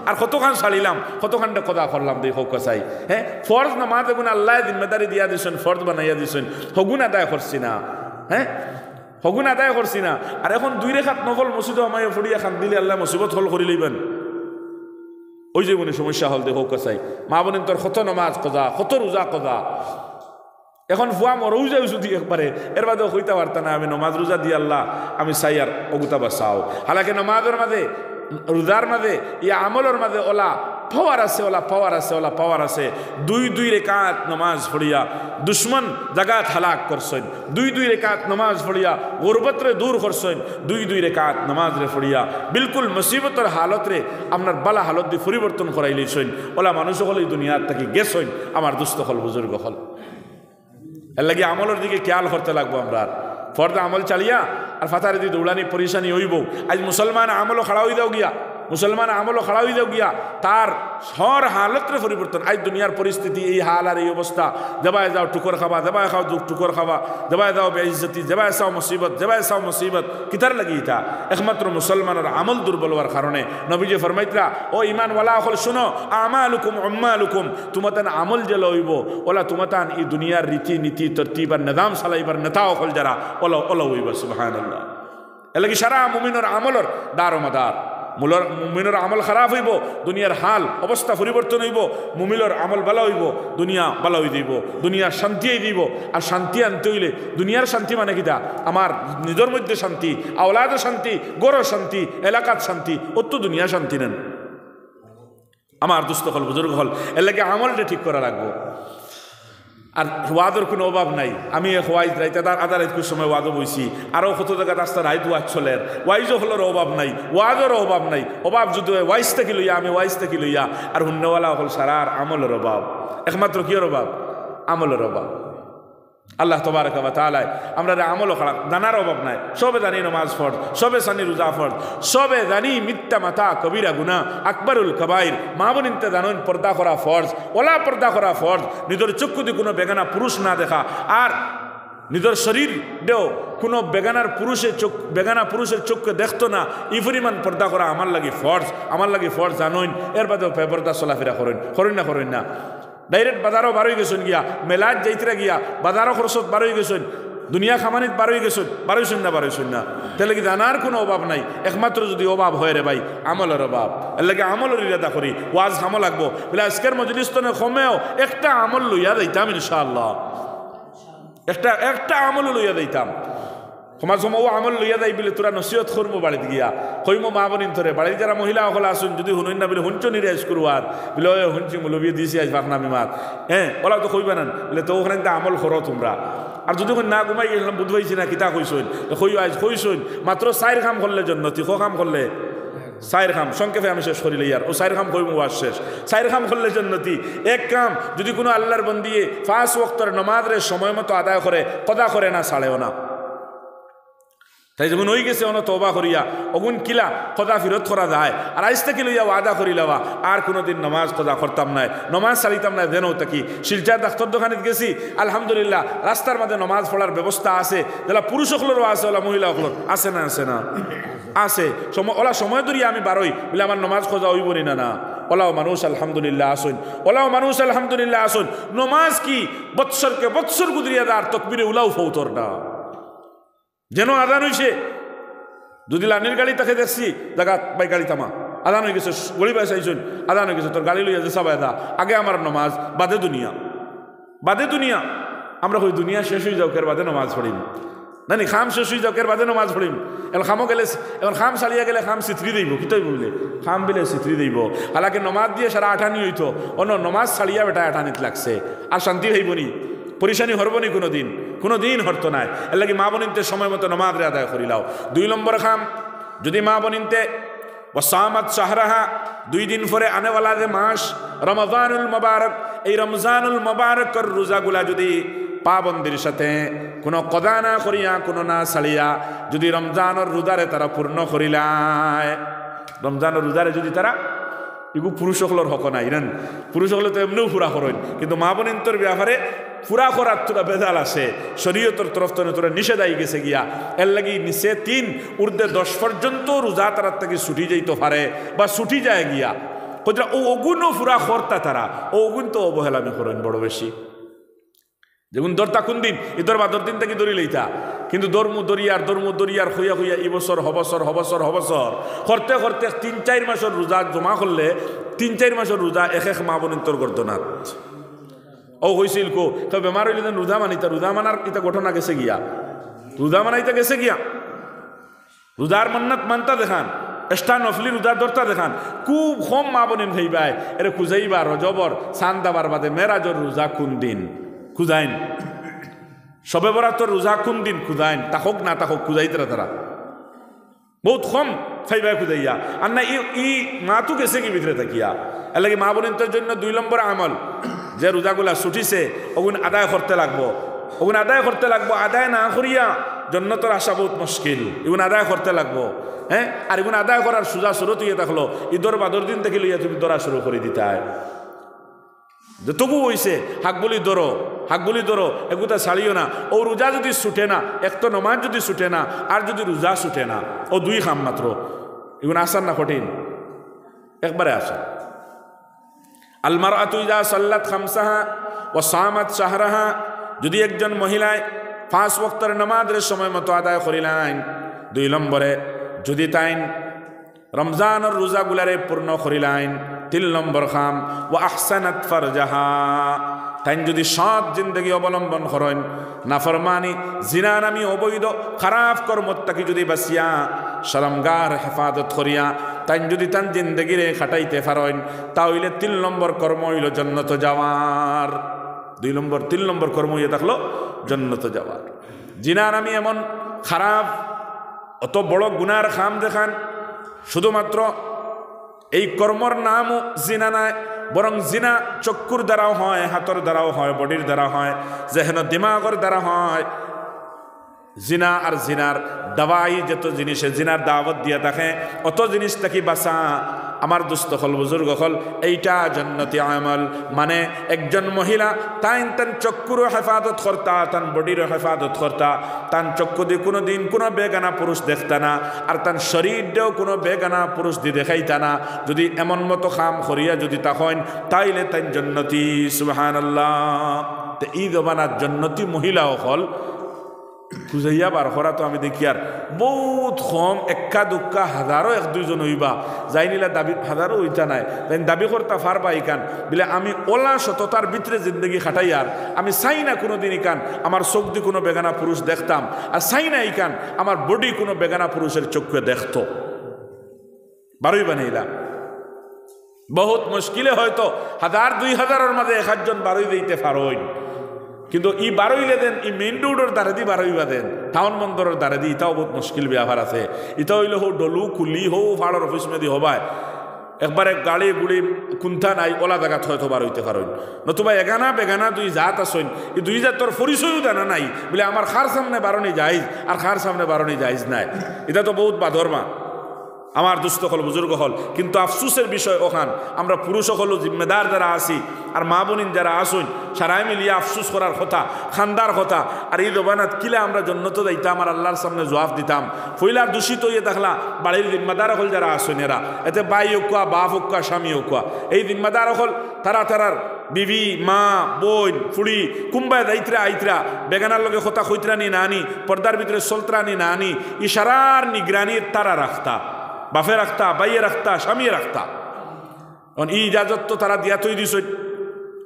আর কতখান ছাড়িলাম কতখানটা কথা করলাম দেখ চাই হ্যাঁ ফরজ নামাজ এগুন আল্লাহ জিম্মেদারি দিয়া দিছেন ফরজ বানাইয়া দিছেন হগুন আদায় করছি না হ্যাঁ হগুন আদায় করছি না আর এখন 2 রেখাত নফল মসজিদও আমায় ফড়িয়া খান দিলে আল্লাহ মুসিবত হল করি লইবেন ওই যে মনে সমস্যা হল দেখো কাছাই মা বোনেন তোর কত নামাজ কজা কত রোজা কজা এখন ফুয়া মরও যাই যদি একবারে এর বাদেও কইতে পারতা না আমি নমাজ রোজা দিয়ে আল্লাহ আমি চাই আর অগুতা বাসাও হালাকি নমাজের মাঝে রোজার মাঝে ইয়া আমলের মাঝে ওলা পাওয়ার আছে ওলা পাওয়ার আছে ওলা পাওয়ার আছে 2 রেকাত নামাজ পড়িয়া দুশ্মন জাগাত হালাক করছেন 2 রেকাত নামাজ পড়িয়া গুরবতরে দূর করছেন 2 রেকাত নামাজ রে পড়িয়া বিলকুল মুসিবতের হালত রে আপনার বালা হালত দিয়ে পরিবর্তন করাই লইছেন ওলা মানুষ হল এই দুনিয়ার থেকে গেছেন আমার দুস্থ হল বুজুর্গ হল এর লাগে আমলের দিকে খেয়াল করতে লাগবো আমরা ফর্দা আমল চালিয়া আর ফাতারে দিয়ে দৌড়ানি পরিশানি হইব আজ মুসলমান আমলও খাড়া হয়ে দাও গিয়া মুসলমান আমলও খাড়া হয়ে যাও গিয়া তার সর হালতরে পরিবর্তন আজ দুনিয়ার পরিস্থিতি এই হাল আর এই অবস্থা দেবায় যাও টুকর খাবা দেবায় খাও টুকর খাবা দেবায় যাও বেইজ্জতি দেবায় চাও মুসিবত কিতার লাগি এটা একমাত্র মুসলমানের আমল দুর্বল হওয়ার কারণে নবীজি ফরমাইতরা ও ইমানওয়ালা হল শুনো আমালুকুম উম্মালুকুম তোমাতান আমল যে লইব ওলা তোমাতান এই দুনিয়ার রীতি নীতি তরতিব আর নিজাম চালাইবার নেতা হল যারা ওলা ওলা হইব সুবহানাল্লাহ এর লাগি সারা মুমিনের আমলর দারোমদার মুমিনের আমল খারাপ হইব দুনিয়ার হাল অবস্থা পরিবর্তন হইব মুমিনের আমল ভালো হইব দুনিয়া ভালো হয়ে দিব দুনিয়ার শান্তি দিব আর শান্তি আনতে হইলে দুনিয়ার শান্তি মানে কিটা আমার নিজের মধ্যে শান্তি আওলাদের শান্তি গড়ের শান্তি এলাকার শান্তি অত দুনিয়া শান্তি নেন আমার দুস্থ হল বুজুর্গ হল এর লাগে আমলটা ঠিক করা লাগবো আর ওয়াদর কোনো অভাব নাই আমি ওয়াইজ রাইতে আদার একটু সময় ওয়াদও বইছি আরও কত জায়গা রাস্তা রাইত ওয়াজ চলের ওয়াইজও হলের অভাব নাই ওয়াজেরও অভাব নাই অভাব যদি ওয়াইজ থেকে লইয়া আমি ওয়াইজ থেকে লইয়া আর হুন্নওয়ালা হল সারার আমলের অভাব একমাত্র কিয়র অভাব আমলের অভাব আল্লাহ তবারক ওয়া তাআলা আমরা আমলও খারাপ জানার অভাব নাই সবে জানি নামাজ ফরজ সবে জানি রোজা ফরজ সবে জানি মিথ্যা মাথা কবিরা গুনাহ আকবরুল কবাইর মা বোনিনতে জানেন পর্দা করা ফরজ ওলা পর্দা করা ফরজ নিজের চক্ষু দিয়ে কোনো বেগানা পুরুষ না দেখা আর নিজের শরীর দেও কোনো বেগানা পুরুষের চোখকে দেখতো না ই পরিমাণ পর্দা করা আমার লাগি ফরজ জানোইন এর বাদেও বেপর্দা চলাফেরা করেন না ডাইরেক্ট বাজারও বার হয়ে গেছেন গিয়া মেলাত যাইতে গিয়া বাজারও খরচত বার হয়ে গেছেন দুনিয়া খামানিত বার হয়ে গেছেন বারোইছেন না তাহলে কি জানার কোনো অভাব নাই একমাত্র যদি অভাব হয় রে ভাই আমলের অভাব এর লাগে আমলের ইরাদা করি ওয়াজ হামো লাগবো বলে আজকের মজলিস তো কমেও একটা আমল লইয়া দিতাম ইনশাআল্লাহ একটা আমল লইয়া দিতাম সমাজ ও আমল লইয়া যাই বলে তোরা নসিহত করবো বাড়িতে গিয়া কইমো মা বোন ধরে বাড়িতে যারা মহিলা সকলে আসুন যদি শুনুন না বলে হুঞ্চ নিরাজ করুয়ার বলে ওই হুঞ্চি মুলবিয়ে দিয়েছি আজ ভাগনামি মাত হ্যাঁ ওলা তো কইবে না বলে তো ওখানে একটা আমল করো তোমরা আর যদি না ঘুমাই গেছিলাম বুধ হয়েছি না কিতা কইসইন আজ কইসইন মাত্র 4 কাম করলে জন্নতি কাম করলে 4 কাম সংক্ষেপে আমি শেষ করিলে ইয়ার ও 4 কাম কইমু ওয়াজ শেষ 4 কাম করলে জন্নতি এক কাম যদি কোনো আল্লাহর বন্দিয়ে 5 ওয়াক্তের নামাজের সময় মতো আদায় করে কদা করে না ছাড়েও না তাই যখন হয়ে গেছে অন তওবা করিয়া অগুন কিলা কদা ফিরত করা যায় আর আজ থেকে লইয়া ওয়াদা করি লওয়া আর কোনোদিন নমাজ কদা করতাম নাই নমাজ ছাড়িতাম না যেন থাকি শিলচার ডাক্তার দোকানে গেছি আলহামদুলিল্লাহ রাস্তার মাঝে নমাজ পড়ার ব্যবস্থা আছে যেটা পুরুষ সকলেরও আছে ওলা মহিলা সকলের আছে না আছে ওলা সময় ধরিয়া আমি বারোই বলে আমার নমাজ খোঁজা হইব না ওলাও মানুষ আলহামদুলিল্লাহ আসুন নমাজ কি বৎসরকে বৎসর গুদরিয়া দার তকবিরে উলাও ফৌতর না যেন আদান হইছে যদি লানির গাড়ি তাকে দেখছি দেখা বাই গাড়ি থামা আদান হয়ে গেছে গড়ি পাই চাইছুন আদান হয়ে গেছে তোর গাড়ি লইয়া যে সবাই দা আগে আমার নমাজ বাদে দুনিয়া আমরা কই দুনিয়া শেষ হয়ে যাও কের বাদে নমাজ পড়িম নানি খাম শেষ হয়ে যাও কের বাদে নমাজ পড়িম এখন খামও গেলে এখন খাম চালিয়া গেলে খাম চিত্রি দিব কিতাই বললে খাম বিলে চিত্রি দিব হালাকে নমাজ দিয়ে সারা আঠানি হইতো অন্য নমাজ ছাড়িয়া বেটা আঠানিত লাগছে আর শান্তি হইবনি পরিশানি হরবনি কোনোদিন হরতো নাই এর লাগে মা বোনিনতে সময় মতো নমাজ আদায় করিলাও 2 নম্বর খাম যদি মা বোনিনতে ওয়াসামাত শাহরাহা 2 দিন পরে আনেওয়ালা যে মাস রমজানুল মুবারক এই রমজানুল মুবারকের রোজাগুলা যদি পাবন্দির সাথে কোনো কদা না করিয়া কোনো না ছাড়িয়া যদি রমজানের রোজারে তারা পূর্ণ করিলায় রমজানের রোজারে যদি তারা এগু পুরুষ সকলের হক নাই নেন পুরুষ সকলে তো এমনিও পুরা করেন কিন্তু মা বোনিন্তর ব্যাপারে পুরা করার তোরা বেদাল আছে শরীয়তের তরফ থেকে তোরা নিষেধ আই গেছে গিয়া এর লাগি নিচে 3 ঊর্ধ্বে 10 পর্যন্ত রোজা তারা থেকে ছুটি যাইতে পারে বা ছুটি যায় গিয়া কোথা ও অগুণও পুরা করতা তারা ও অগুণ তো অবহেলামি করেন বড় বেশি যেমন দরতা কোন দিন ঈদর বা 10 দিন থেকে দড়ি লইতা কিন্তু দরমু দরিয়ার হইয়া এই বছর হবছর করতে 3-4 মাসের রোজা জমা করলে 3-4 মাসের রোজা এক মা বোনিন্তর গর্দনাথ ও হয়েছিল তো বেমার হইলে রোজা মানার এটা ঘটনা গেছে গিয়া রোজা মানাইতে গেছে গিয়া রোজার মান্নাত মানতা দেখান এক্সট্রা নফলি রোজা ধরতা দেখান খুব কম মা বোনিন খাইবাই এর খুঁজাইবা রজবর সান্দাবার বাদে মেরাজর রোজা কোন দিন খুঁজাইন সবে বরাতর রোজা কোন দিন খুঁজাইন তাহক না তাহক খুঁজাইতে তারা বহুত কম খাইবাই খুঁজাইয়া আর না ই মা তো গেছে কি ভিতরে থাকিয়া এর লাগে মা বোনিনদের জন্য 2 নম্বর আমল যে রোজাগুলা ছুটিছে ওগুন আদায় করতে লাগবো আদায় না করিয়া জন্নতর আশা বহুত মুশকিল এগুন আদায় করতে লাগবো হ্যাঁ আর এগুন আদায় করার সোজা শুরু ইয়ে থাকলো ঈদর বা 10 দিন থেকে লইয়া তুমি দরা শুরু করে দিতায় যে তবু হইছে হাক বলি ধরো এগুতা ছাড়িও না ও রোজা যদি ছুটে না এক তো নমাজ যদি ছুটে না আর যদি রোজা ছুটে না ও 2 খাম মাত্র এগুন আসান না কঠিন একবারে আসা আলমারআতু ইযা সাল্লাত খামসাহা ওয়া সামাত শাহরাহা যদি একজন মহিলায় 5 ওয়াক্তের নামাজের সময় মতো আদায় করিলেন 2 নম্বরে যদি তাইন রমজানের রোজাগুলারে পূর্ণ করিলেন 3 নম্বর খাম ওয়া আহসানাত ফারজাহা তাইন যদি সৎ জিন্দগি অবলম্বন করেন নাফরমানি জিনা নামি অবৈধ খারাপ কর্মত্যাকি যদি বাসিয়া শরমগার হেফাজত করিয়া তাই যদি তান জিন্দগিরে খাটাইতে পারেন তাহলে 3 নম্বর কর্ম হইল জান্নাত যাওয়ার 3 নম্বর কর্ম হইয়া থাকলো জান্নাত যাওয়ার জিনা নামি এমন খারাপ অত বড় গুনার খাম দেখান শুধুমাত্র এই কর্মর নামও জিনা নাই বরং জিনা চক্ষুর দ্বারাও হয় হাতর দ্বারাও হয় বডির দ্বারা হয় যেহেন দিমাগর দ্বারা হয় জিনা আর জিনার দাওয়াই যত জিনিসে জিনার দাওয়াত দিয়া থাকে অত জিনিস থাকি বাঁচা আমার দুস্থ হল বুজুর্গ হল এইটা জন্নতি আমল মানে একজন মহিলা তাই তান চক্ষুরও হেফাজত করতা তান বডিরও হেফাজত করতা তান চক্ষু দিয়ে কোনো দিন কোনো বেগানা পুরুষ দেখতা না আর তান শরীর দিয়েও কোনো বেগানা পুরুষ দিয়ে দেখাইতা না যদি এমন মতো খাম করিয়া যদি তখন তাইলে তাই জন্নতি সুবহানাল্লাহ। তো এই জমানার জন্নতি মহিলাও হল খুঁজাইয়া বার করা তো আমি দেখি আর বহুত কম এক্কা দুক্কা হাজারো এক দুইজন হইবা যাই নিলা দাবি হাজারো হইতা নাই তাই দাবি করতা ফারবা ইকান বলে আমি ওলা সততার ভিতরে জিন্দগি খাটাই আর আমি চাই না কোনো দিন ইকান আমার চোখ দিয়ে কোনো বেগানা পুরুষ দেখতাম আর চাই না ইকান আমার বডি কোনো বেগানা পুরুষের চোখে দেখত বারোই বানাইলা বহুত মুশকিলে হয়তো 1000-2000-এর মাঝে 1 জন বারোই দিতে পারোই কিন্তু ই বারোইলে দেন ই মেইন রোডের দ্বারা দি বারোইবা দেন টাউন বন্দরের দ্বারা দি ইটাও বহুত মুশকিল ব্যাপার আছে ইটা হইলে হো ডলু খুলি হো ফাড়র অফিস মেদি হবায় একবারে গাড়ি গুড়ি কুন্থা নাই ওলা জায়গা হয়তো বার হইতে পারেন নতুবা এগানা বেগানা দুই জাত আসইন এই দুই জাত তোর পরিচয়ও জানা নাই বলে আমার খার সামনে বারণই যাইজ আর খার সামনে বারণই যাইজ নাই এটা তো বহুত বাধর্মা আমার দুস্থ হল বুজুর্গ হল কিন্তু আফসুসের বিষয় ওখান আমরা পুরুষ হল জিম্মেদার যারা আসি আর মা বোনিন যারা আসুন সারাই মিলিয়ে আফসুস করার কথা খান্দার কথা আর এই দোবানাত কিলে আমরা জন্নত দিতাম আর আল্লাহর সামনে জবাব দিতাম ফইলার দূষিত হইয়ে দেখলা বাড়ির জিম্মেদার হল যারা আসুন এরা এতে বাই হোকা বাপ হোকা স্বামী হোকা এই জিম্মেদার হল তারার বিবি মা বোন ফুড়ি কুম্বায় দায়িত্রা আইত্রা বেগানার লগে কথা খৈত্রা নি না আনি পর্দার ভিতরে সলত্রা নি না আনি ইশারার নিগরানির তারা রাখতা বাফে রাখতা বাইয়ে রাখতা স্বামী রাখতা এই ইজাজত তো তারা দিয়া তৈ দিছ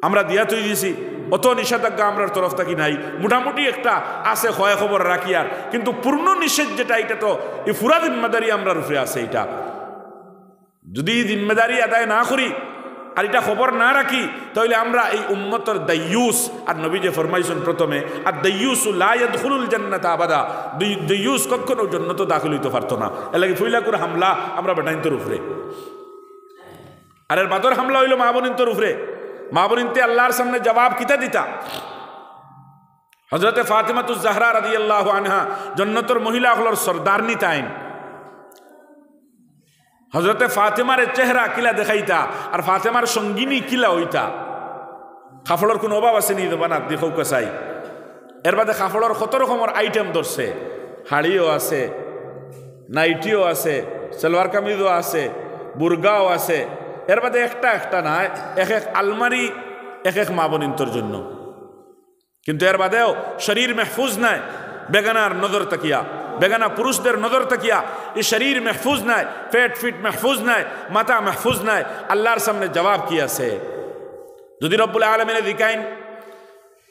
আমরা দিয়া তৈ দিছি অত নিষেধাজ্ঞা আমরার তরফ থাকি নাই মোটামুটি একটা আছে হয় খবর রাখি আর কিন্তু পূর্ণ নিষেধ যেটা এটা তো এই পুরা জিম্মেদারি আমরা রূপে আছে এটা যদি জিম্মেদারি আদায় না করি আর এটা খবর না রাখি তাহলে আমরা এই উম্মতর দাইয়ুস আর নবী যে ফরমাইছেন প্রথমে আর দাইয়ুস লা ইয়াদখুলুল জান্নাত আবাদা দাইয়ুস কখনো জান্নাত দাখিল হইতে পারতো না এর লাগি ফইলা করে হামলা আমরা বেটাইন্তর উপরে আর এর বাদর হামলা হইল মা বোনিন্তর উপরে মা বোনিনতে আল্লাহর সামনে জবাব কিতা দিতা হযরতে ফাতিমাতুজ জাহরা রাদিয়াল্লাহু আনহা জান্নাতের মহিলা হলর সরদারনি তাইন হজরতে ফাতেমার চেহারা কিলা দেখাইতা আর ফাতেমার সঙ্গিনী কিলা হইতা কাপড়ের কোনো অভাব আছে নি বানাত দেখো কাছাই এর বাদে কাপড়ের কত রকমের আইটেম ধরছে হাড়িও আছে নাইটিও আছে সালোয়ার কামিজও আছে বুরগাও আছে এর বাদে একটা না এক আলমারি এক মা বোনিন্তর জন্য কিন্তু এর বাদেও শরীর মেহফুজ নাই বেগানার নজর তাকিয়া বেগানা পুরুষদের নজর তাকিয়া এই শরীর মেহফুজ নাই পেট ফিট মেহফুজ নাই মাথা মেহফুজ নাই আল্লাহর সামনে জবাব কি আছে যদি রব্বুল আলামিনে দিকাইন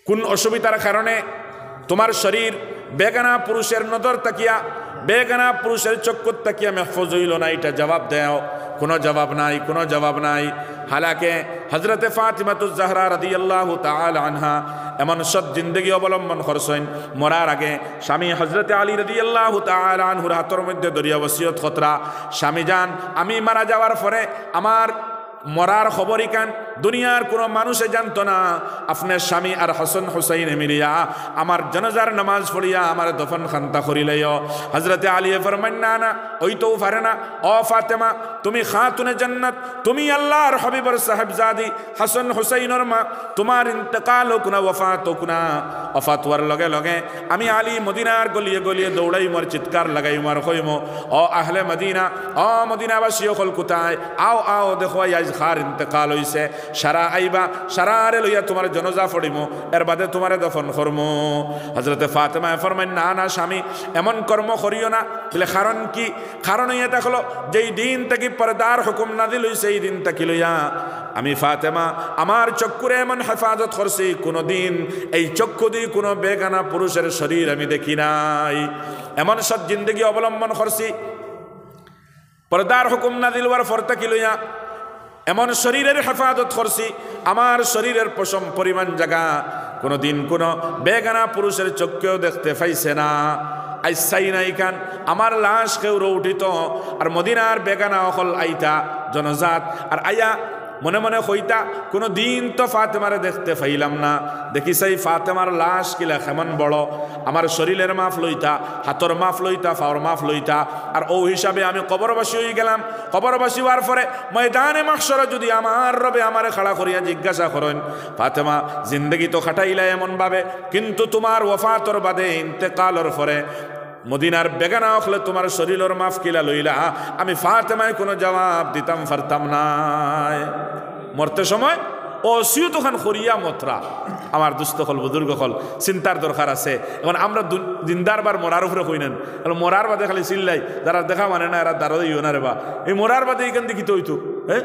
কোন অসুবিধার কারণে তোমার শরীর বেগানা পুরুষের নজর তাকিয়া বেগানা পুরুষের চক্ষু তাকিয়া মেহফুজ হইল না এটা জবাব দেও কোনো জবাব নাই হালাকে হযরতে ফাতিমাতুজ জাহরা রাদিয়াল্লাহু তাআলা আনহা এমন সৎ জিন্দগি অবলম্বন করছেন মরার আগে স্বামী হযরতে আলী রাদিয়াল্লাহু তাআলা আনহুর হাতের মধ্যে দরিয়া ওসিয়ত খতরা স্বামী যান আমি মারা যাওয়ার পরে আমার মরার খবরই কান দুনিয়ার কোনো মানুষে জানতো না আপনার স্বামী আর হাসান হুসাইন মিলিয়া আমার জানাজার নামাজ পড়িয়া আমার দফন খান্তা করিলেও হযরতে আলী ফরমান না ওই তো পারে না ও ফাতেমা তুমি খাতুনে জান্নাত তুমি আল্লাহর হাবিবর সাহেবজাদি হাসান হুসাইনের মা তোমার ইন্তেকাল হোক না ওফাত হোক না ওফাত হওয়ার লগে লগে আমি আলী মদিনার গলিয়ে গলিয়ে দৌড়াই মোর চিৎকার লাগাই মোর কইম ও আহলে মদিনা ও মদিনাবাসী সকল কোথায় আও দেখো আজ খার ইন্তেকাল হইছে সারা আইবা সারারে লইয়া তোমার জনাজা পড়িমো এর বাদে তোমারে দফন করমো হযরতে ফাতেমা ফরমাইন না স্বামী এমন কর্ম করিও না বলে কারণ কি কারণ এটা হলো যেই দিন থেকে পর্দার হুকুম নাযিল হইছে এই দিন থেকে লইয়া আমি ফাতেমা আমার চক্ষুরে এমন হেফাজত করছি কোনোদিন এই চক্ষু দিয়ে কোনো বেগানা পুরুষের শরীর আমি দেখি নাই এমন সৎ জিন্দগি অবলম্বন করছি পর্দার হুকুম নাযিল হওয়ার পর থেকে লইয়া এমন শরীরের হেফাজত করছি আমার শরীরের পশম পরিমাণ জায়গা কোনোদিন কোনো বেগানা পুরুষের চোখকেও দেখতে পাইছে না আইসাই নাই কান আমার লাশ কেউ উঠিত আর মদিনার বেগানা অকল আইতা জনজাত আর আয়া মনে মনে কইতা কোনো দিন তো ফাতেমারে দেখতে পাইলাম না, দেখি সেই ফাতেমার লাশ কিলা কেমন বড়, আমার শরীরের মাফ লইতা, হাতর মাফ লইতা, পাওয়ার মাফ লইতা। আর ও হিসাবে আমি কবরবাসী হয়ে গেলাম। কবরবাসী হওয়ার পরে ময়দানে মাহশরে যদি আমার রবে আমারে খাড়া করিয়া জিজ্ঞাসা করেন, ফাতেমা জিন্দগি তো খাটাইলা এমনভাবে, কিন্তু তোমার ওফাতর বাদে ইন্তেকালর পরে মদিনার বেগানা হলে তোমার শরীরের মাফ কিলা লইলা, আমি ফাতেমায় কোনো জবাব দিতাম পারতাম না। মরতে সময় অসিয়ত খান করিয়া মতরা। আমার দুস্থ হল বুজুর্গ হল চিন্তার দরকার আছে। এখন আমরা জিন্দার বার মরার উপরে কই নেন, মরার বাদে খালি চিল্লাই, যারা দেখা মানে না এরা দাঁড়ো ইও না রে বা, এই মরার বাদে এইখান থেকে তো হইতো। হ্যাঁ,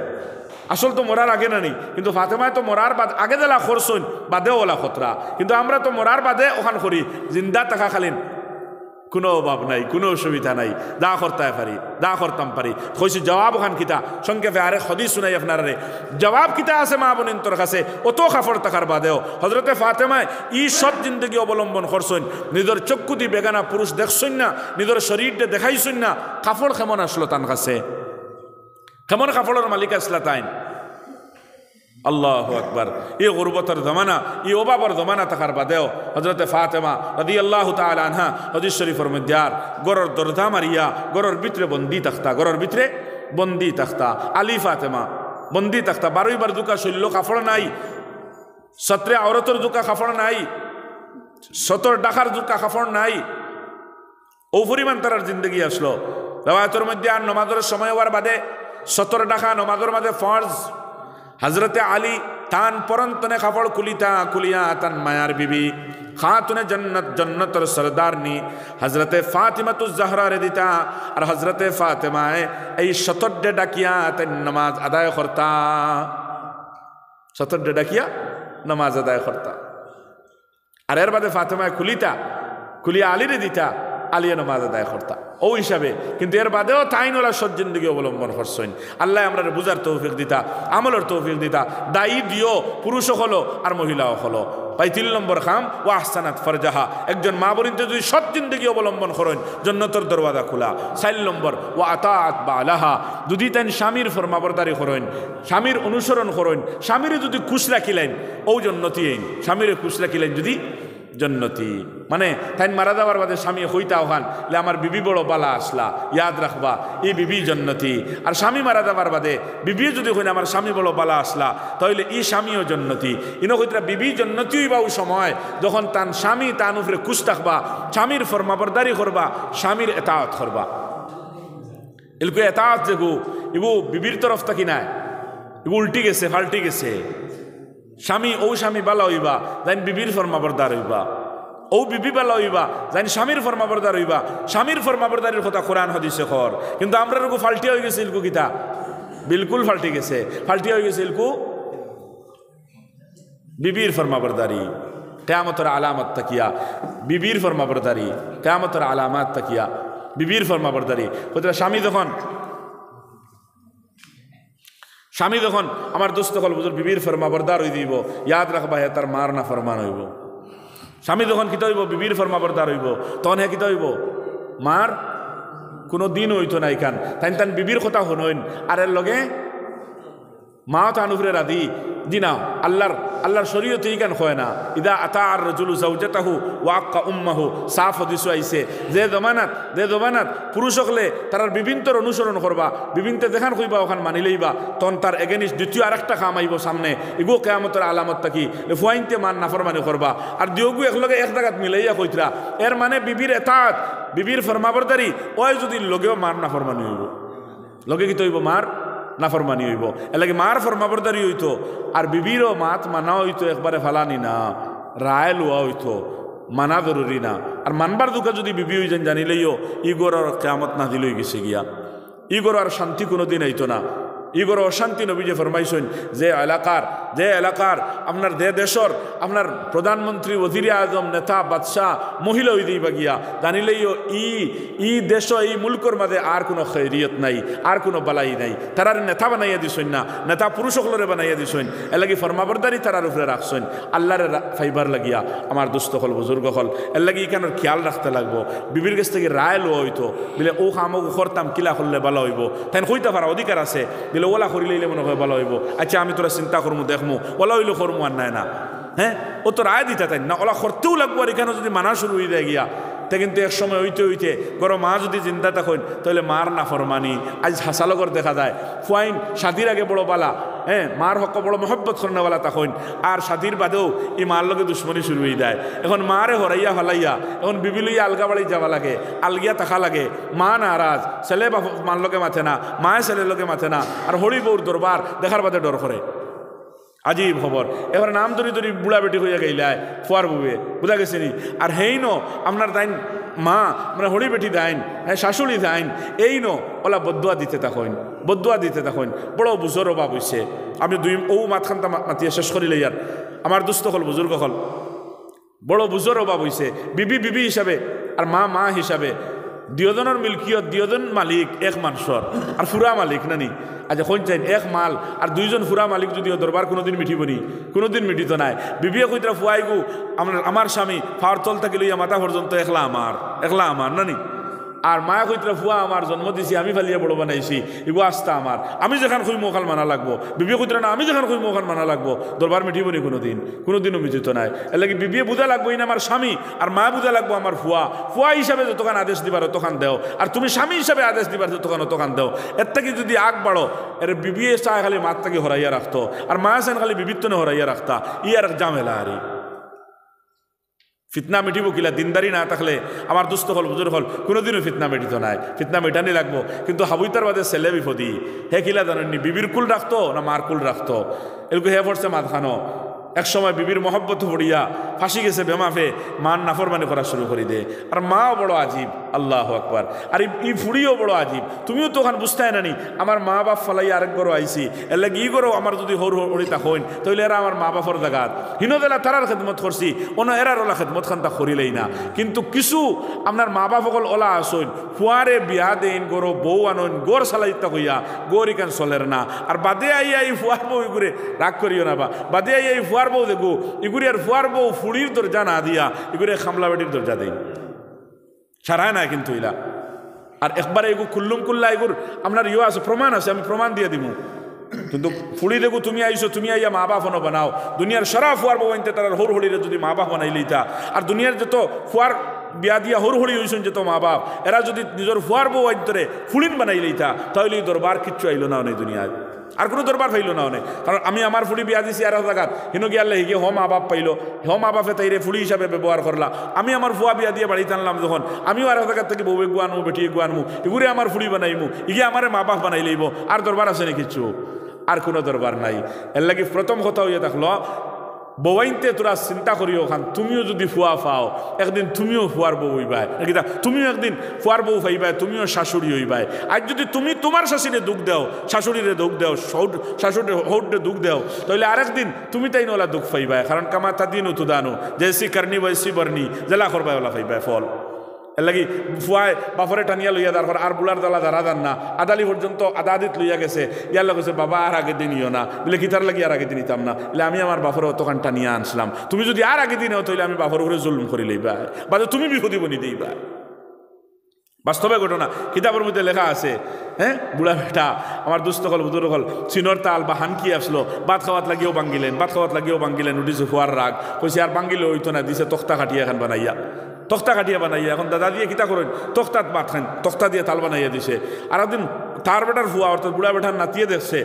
আসল তো মরার আগে নানি, কিন্তু ফাতেমায় তো মরার বাদ আগে দিলা খরচইন বাদেও ওলা খতরা, কিন্তু আমরা তো মরার বাদে ওখান করি। জিন্দা টাকা খালিন কোনো অভাব নাই, কোনো অসুবিধা নাই, দা করতে পারি, দা করতাম পারি। কইছি জবাব ওখান কিতা সংক্ষেপে আরে হদিস শুনাই আপনারা রে। জবাব কিতা আছে মা বোনের তোর কাছে অত কাফড় থাকার বাদেও হজরতে ফাতেমায় ই সব জিন্দগি অবলম্বন করছেন। নিজের চক্ষু দিয়ে বেগানা পুরুষ দেখছেন না, নিজের শরীরটা দেখাইছেন না, কাপড় কেমন আসলো তার কাছে, কেমন কাপড়ের মালিক আসলা তাইন। আল্লাহু আকবার। এই গুরবতের জমানা, এই অভাবের জমানা থাকার বাদেও হযরতে ফাতেমা রাদিয়াল্লাহু তাআলা আনহা হাদিস শরীফের মধ্যে আর গরর দরজা মারিয়া গরর ভিতরে বন্দি থাকতা, গরর ভিতরে বন্দি থাকতা। আলী ফাতেমা বন্দি থাকতা, 12 বার দুকা শৈল্য কাপড় নাই, 17 আওরতর দুকা কাপড় নাই, 17 ডাকার দুকা কাপড় নাই। ও পরিমাণ তার জিন্দগি আসলো। রাওয়ায়াতের মধ্যে আর নমাজের সময় হওয়ার বাদে 17 ডাকা নমাজের মাঝে ফরজ। হজরতে আলী তান পরন্তনে কাপড় কুলিয়া তান মায়ার বিবি খাতুনে জন্নত জন্নতর সরদারনি হজরতে ফাতিমাতুজ জাহরা রে দিতা। আর হজরতে ফাতেমায় এই 17 ডাকিয়া তাই নামাজ আদায় করতা, 17 ডাকিয়া নামাজ আদায় করতা। আর এর বাদে ফাতেমায় কুলিয়া আলী রে দিতা, আলিয়া নামাজ আদায় করতা। ও হিসাবে কিন্তু এর বাদেও তাইনওয়ালা সৎ জিন্দগি অবলম্বন করছেন। আল্লাহ আমরা বুঝার তৌফিক দিতা, আমলের তৌফিক দিতা। দায়ী দিও পুরুষও হলো আর মহিলাও হলো। ভাই 3 নম্বর খাম ও আহসানাত ফরজাহা, একজন মা বোনিতে যদি সৎ জিন্দগি অবলম্বন করেন জন্নতর দরওয়াজা খোলা। 4 নম্বর ও আতাআত বালাহা, যদি তাই স্বামীর ফরমাবরদারি করেন, স্বামীর অনুসরণ করেন, স্বামীরে যদি খুশ রাখিলেন ও জন্নতি আইন, স্বামীরে খুশ রাখিলেন যদি জন্নতি। মানে তাই মারা যাওয়ার বাদে স্বামী হইতা ওখান আমার বিবি বড় বালা আসলা, ইয়াদ রাখবা এই বিবি জন্নতি। আর স্বামী মারা যাওয়ার বাদে বিবি যদি হইন আমার স্বামী বড় বালা আসলা, তাহলে এই স্বামীও জন্নতি। ইনো হইতরা বিবি জন্নতি হইবা ওই সময় যখন তান স্বামী তান উপরে খুশ থাকবা, স্বামীর ফরমাবরদারি করবা, স্বামীর এতাআত করবা। এলকু এতাআত যেগু এগু বিবির তরফ থাকি নাই, এগু উল্টি গেছে ফাল্টি গেছে। স্বামী ও স্বামী বালা হইবা যাইন বিবির ফরমাবরদার হইবা, ও বিবি বালা হইবা যাইন স্বামীর ফরমাবরদার হইবা। স্বামীর ফরমাবরদারির কথা কোরআন হাদিসে খর, কিন্তু আমরা এরকম ফাল্টি হয়ে গেছে। ইলকু কিতা বিলকুল ফাল্টি গেছে, ফাল্টি হয়ে গেছে ইলকু বিবির ফরমাবরদারি। কিয়ামতের আলামত তাকিয়া বিবির ফরমাবরদারি, কিয়ামতের আলামত তাকিয়া বিবির ফরমাবরদারি। কোথায় স্বামী যখন আমার দোস্ত কল বুঝুর বিবির ফরমাবরদার হয়ে দিব, ইয়াদ রাখবা হে তার মার না ফরমান হইব। স্বামী যখন কিতা হইব বিবির ফরমাবরদার হইব, তখন হে কিতা হইব মার কোনো দিন হইতো না। এখান তাই বিবির কথা শুনইন আর এর লগে মাও তান উপরে রাধি জি না। আল্লাহর শরীয়তে ইকান হয় না ইদা আতা আর রজুলু জাওজাতাহু ওয়াক্কা উম্মাহু। সাফ হাদিস আইছে যে জমানাত পুরুষ হলে তার বিভিন্নর অনুসরণ করবা, বিভিন্ন দেখান কইবা ওখান মানি লইবা, তখন তার এগেনিস্ট দ্বিতীয় আরেকটা কাম আইব সামনে। এগো কিয়ামতের আলামত থাকি ফুয়াইনতে মান নাফরমানি করবা। আর দিওগু একলগে এক জায়গাত মিলাইয়া কইতরা, এর মানে বিবির এতাত বিবির ফরমাবরদারি ওই যদি লগেও মার নাফরমানি হইব, লগে কি হইব মার নাফরমানি হইব। এলাকি মার ফরমাবরদারি হইতো আর বিবিরও মাত মানা হইতো, একবারে ফালানি না, রায় লোয়া হইতো, মানা জরুরি না। আর মানবার দুঃখা যদি বিবি হই যেন জানিলেইও ইগোর আর কিয়ামত না দিলই গেছে গিয়া, ইগোর আর শান্তি কোনোদিন আইতো না। ইগোর অশান্তি নবী যে ফরমাইছেন যে এলাকার আপনার দেশর আপনার প্রধানমন্ত্রী ওজিরে আজম নেতা বাদশাহ মহিলা হই দিবা গিয়া জানিলেইও ই দেশ এই মুলকর মাঝে আর কোনো খৈরিয়ত নাই, আর কোনো বালাই নাই। তারার নেতা বানাইয়া দিছেন না, নেতা পুরুষ সকলরে বানাইয়া দিছেন, এলাকি ফরমাবরদারি তারার উপরে রাখছেন আল্লাহরে ফাইবার লাগিয়া। আমার দুস্থ হল বুজুর্গ হল এর লাগি এখানের খেয়াল রাখতে লাগবো। বিবির কাছ থেকে রায় লো হইতো বিলে ও কামক করতাম কিলা করলে ভালো হইব, তাই কইতে পারা অধিকার আছে। বিলে বলে ওলা করি লইলে মনে হয় ভালো হইব, আচ্ছা আমি তোরা চিন্তা করবো দেখমু, ওলা হইলে করবো আর নাই না। হ্যাঁ, ও তো রায় দিতে তাই না, ওলা করতেও লাগবো। আর এখানে যদি মানা শুরু হয়ে যায় গিয়া তা কিন্তু এক সময় হইতে হইতে গরো মা যদি চিন্তা থাকেন তাহলে মার না ফরমানি আজ হাসালগর দেখা যায়। ফুয়াইন শাদির আগে বড় বালা, হ্যাঁ মার হক বড় মহব্বত করনেওয়ালা তখন, আর শাদির বাদেও এই মার লগে দুশ্মনী শুরু হয়ে যায়। এখন মারে হরাইয়া হলাইয়া এখন বিবি লইয়া আলগা বাড়ি যাওয়া লাগে, আলগিয়া থাকা লাগে। মা নারাজ, ছেলে মার লগে মাথে না, মায়ে ছেলের লগে মাথে না, আর হরি বউর দরবার দেখার বাদে ডর করে। আজীব খবর। এবার নাম ধরি ধরি বুড়া বেটি হইয়া গেইলায় ফুয়ার বুবে, বুঝা গেছে নি। আর হেই ন আপনার দাইন মা মানে হরি বেটি দাইন, হ্যাঁ শাশুড়ি দাইন, এই ন ওলা বদুয়া দিতে থাকেন, বদুয়া দিতে থাকেন। বড় বুজুর অভাব হইছে। আমি দুই ও মাতখানটা মাতিয়া শেষ করিলে ইয়ার আমার দুস্থ হল বুজুর্গ হল, বড় বুজুর অভাব হইছে। বিবি বিবি হিসাবে আর মা মা হিসাবে দুজনের মিল্কিয়ত, দুজন মালিক এক মানুষের, আর ফুরা মালিক নানি। আচ্ছা কোন চাই এক মাল আর দুইজন ফুরা মালিক যদিও দরবার কোনোদিন মিটিব নি, কোনোদিন মিটিত নাই। বিবিয়ে কইতরা ফুয়াইগু আমার স্বামী ফাওয়ার তল থেকে লইয়া মাথা পর্যন্ত একলা আমার নানি। আর মায়া কইতরা ফুয়া আমার জন্ম দিছি, আমি ফালিয়া বড় বানাইছি, এগো আস্তা আমার, আমি যেখান খুঁই মোখাল মানা লাগবো। বিবিয়ে কইতরা না আমি যেখান খুঁই মোখাল মানা লাগবো, দরবার মিটিব নি কোনোদিনও মিটিত নাই। এর লাগে বিবিয়ে বুঝা লাগবো ইন আমার স্বামী, আর মা বুঝা লাগবো আমার ফুয়া হিসাবে যতক্ষণ আদেশ দিবার ততক্ষণ দেও, আর তুমি স্বামী হিসাবে আদেশ দিবার ততক্ষণ দেও। এর থেকে যদি আগ বাড়ো, এর বিবিয়ে চায় খালি মাত থেকে হরাইয়া রাখতো, আর মা চান খালি বিবিত্তনে হরাইয়া রাখতা, ই আর জামেলা আরই। ফিতনা মিটিব কিলা? দিনদারি না থাকলে আমার দুস্থ হল বুজুর হল কোনোদিনও ফিতনা মিটিত নাই। ফিতনা মিটানি লাগবো, কিন্তু হাবুইতার বাদে ছেলে বিপদি। হে কিলা জানেননি, বিবির কুল রাখতো না মার কুল রাখতো? এগুলো হে পড়ছে মাত খানো। এক সময় বিবির মহব্বত পড়িয়া ফাঁসি গেছে বেমাফে, মান নাফরমানি করা শুরু করে দে। আর মাও বড় আজীব, আল্লাহ আকবার। আর ই ফুড়িও বড় আজীব। তুমিও তো ওখান বুঝতে নানি, আমার মা বাপ ফালাই আরেকবারও আইসি, এর লাগে ই করো আমার যদি হরিতা হইন তাহলে এরা আমার মা বাপর জাগাত হিনদেলা তারার খেদমত করছি, অন্য এরার ওলা খেদমত খান তা করিলেই না। কিন্তু কিছু আপনার মা বাপ সকল ওলা আসইন, ফুয়ারে বিয়া দেন, গরো বউ আনইন, গোর সালাইতা হইয়া গোর ইকান চলের না। আর বাদে আইয়া এই ফুয়ার বউ ইগুরে রাগ করিও না, বা বাদে আইয়া এই ফুয়ার বউ দেখো ইগুরি আর ফুয়ার বউ ফুড়ির দরজা না দিয়া ইগুরে খামলা বেটির দরজা দেয়, সারায় না কিন্তু ইলা। আর একবারে এগু খুল্লুম কুল্লা এগুর আপনার ইয়ে আছে, প্রমাণ আছে, আমি প্রমাণ দিয়ে দিব। কিন্তু ফুড়ি দেখো তুমি আইসো, তুমি আইয়া মা বাপ বানাও। দুনিয়ার সারা ফুয়ার বউ আনতে তারা হর হলিরে যদি মা বাপ বানাই লইতা, আর দুনিয়ার যত ফুয়ার বিয়া দিয়া হর হরি হইছেন যত মা বাপ, এরা যদি নিজের ফুয়ার বউ আনতে ফুলিন বানাই লইতা, তাহলে এই দরবার কিচ্ছু আইলো না অনেক দুনিয়ায়, আর কোনো দরবার পাইল না অনেক। কারণ আমি আমার ফুড়ি বিয়া দিছি আর জায়গাত হিনো গিয়ে আল্লাহ হিগে হ মা বাপ পাইলো, হ মা বাপে তাইরে ফুড়ি হিসাবে ব্যবহার করলা। আমি আমার ফুয়া বিয়া দিয়ে বাড়িতে আনলাম যখন, আমিও আর জায়গার থেকে বউ এগু আনবো, বেটি এগু আনবো, এগুরে আমার ফুড়ি বানাইমু, ইগে আমার মা বাপ বানাই লইব। আর দরবার আছে না কিচ্ছু? আর কোনো দরবার নাই। এর লাগে প্রথম কথা হইয়া থাকলো, বউাইনতে তোরা চিন্তা করিও খান, তুমিও যদি ফুয়া পাও একদিন তুমিও ফুয়ার বউ হইবাই, নাকি তুমিও একদিন ফুয়ার বউ পাইবাই, তুমিও শাশুড়ি হইবাই। আর যদি তুমি তোমার শাশুড়ি দুঃখ দেও, শাশুড়িরে দুঃখ দেও, শাশুড়ি হৌটে দুঃখ দেও, তাহলে আরেকদিন তুমি তাই নোলা দুঃখ পাইবাই। কারণ কামাতা দিন তুদানো জেসি করনি বৈসি বর্ণি জেলা করবাই ওলা পাইবাই ফল। এর লাগি ফুয়ায় বাফরে টানিয়া লইয়া দাঁড় আর বুলার দলা দাঁড়া দান না, আদালি পর্যন্ত আদাদিত লইয়া গেছে, ইয়ার লোক বাবা আর আগে দিনিও না, বলে কিতার লাগি আর আগে দিনিতাম না, বলে আমি আমার বাফরে অতখান টানিয়া আনছিলাম, তুমি যদি আর আগে দিনেও তাহলে আমি বাফর উপরে জুলুম করি লইবা, বাদে তুমি বিপদি বনি দিইবা। বাস্তবে ঘটনা কিতাবের মধ্যে লেখা আছে। হ্যাঁ, বুড়া বেটা আমার দুস্থ হল বুধুর হল চিনর তাল বা হানকি আসলো, ভাত খাওয়াত লাগিয়েও ভাঙ্গিলেন, উঠিছে ফুয়ার রাগ, কইছে আর ভাঙ্গিলে হইতো না, দিছে তক্তা কাটিয়া এখন বানাইয়া, তক্তা কাটিয়া বানাইয়া। এখন দাদা দিয়ে কিতা করেন, তক্তাত ভাত খান, তক্তা দিয়ে তাল বানাইয়া দিছে। আর একদিন তার বেটার ফুয়া অর্থাৎ বুড়া বেটার নাতিয়ে দেখছে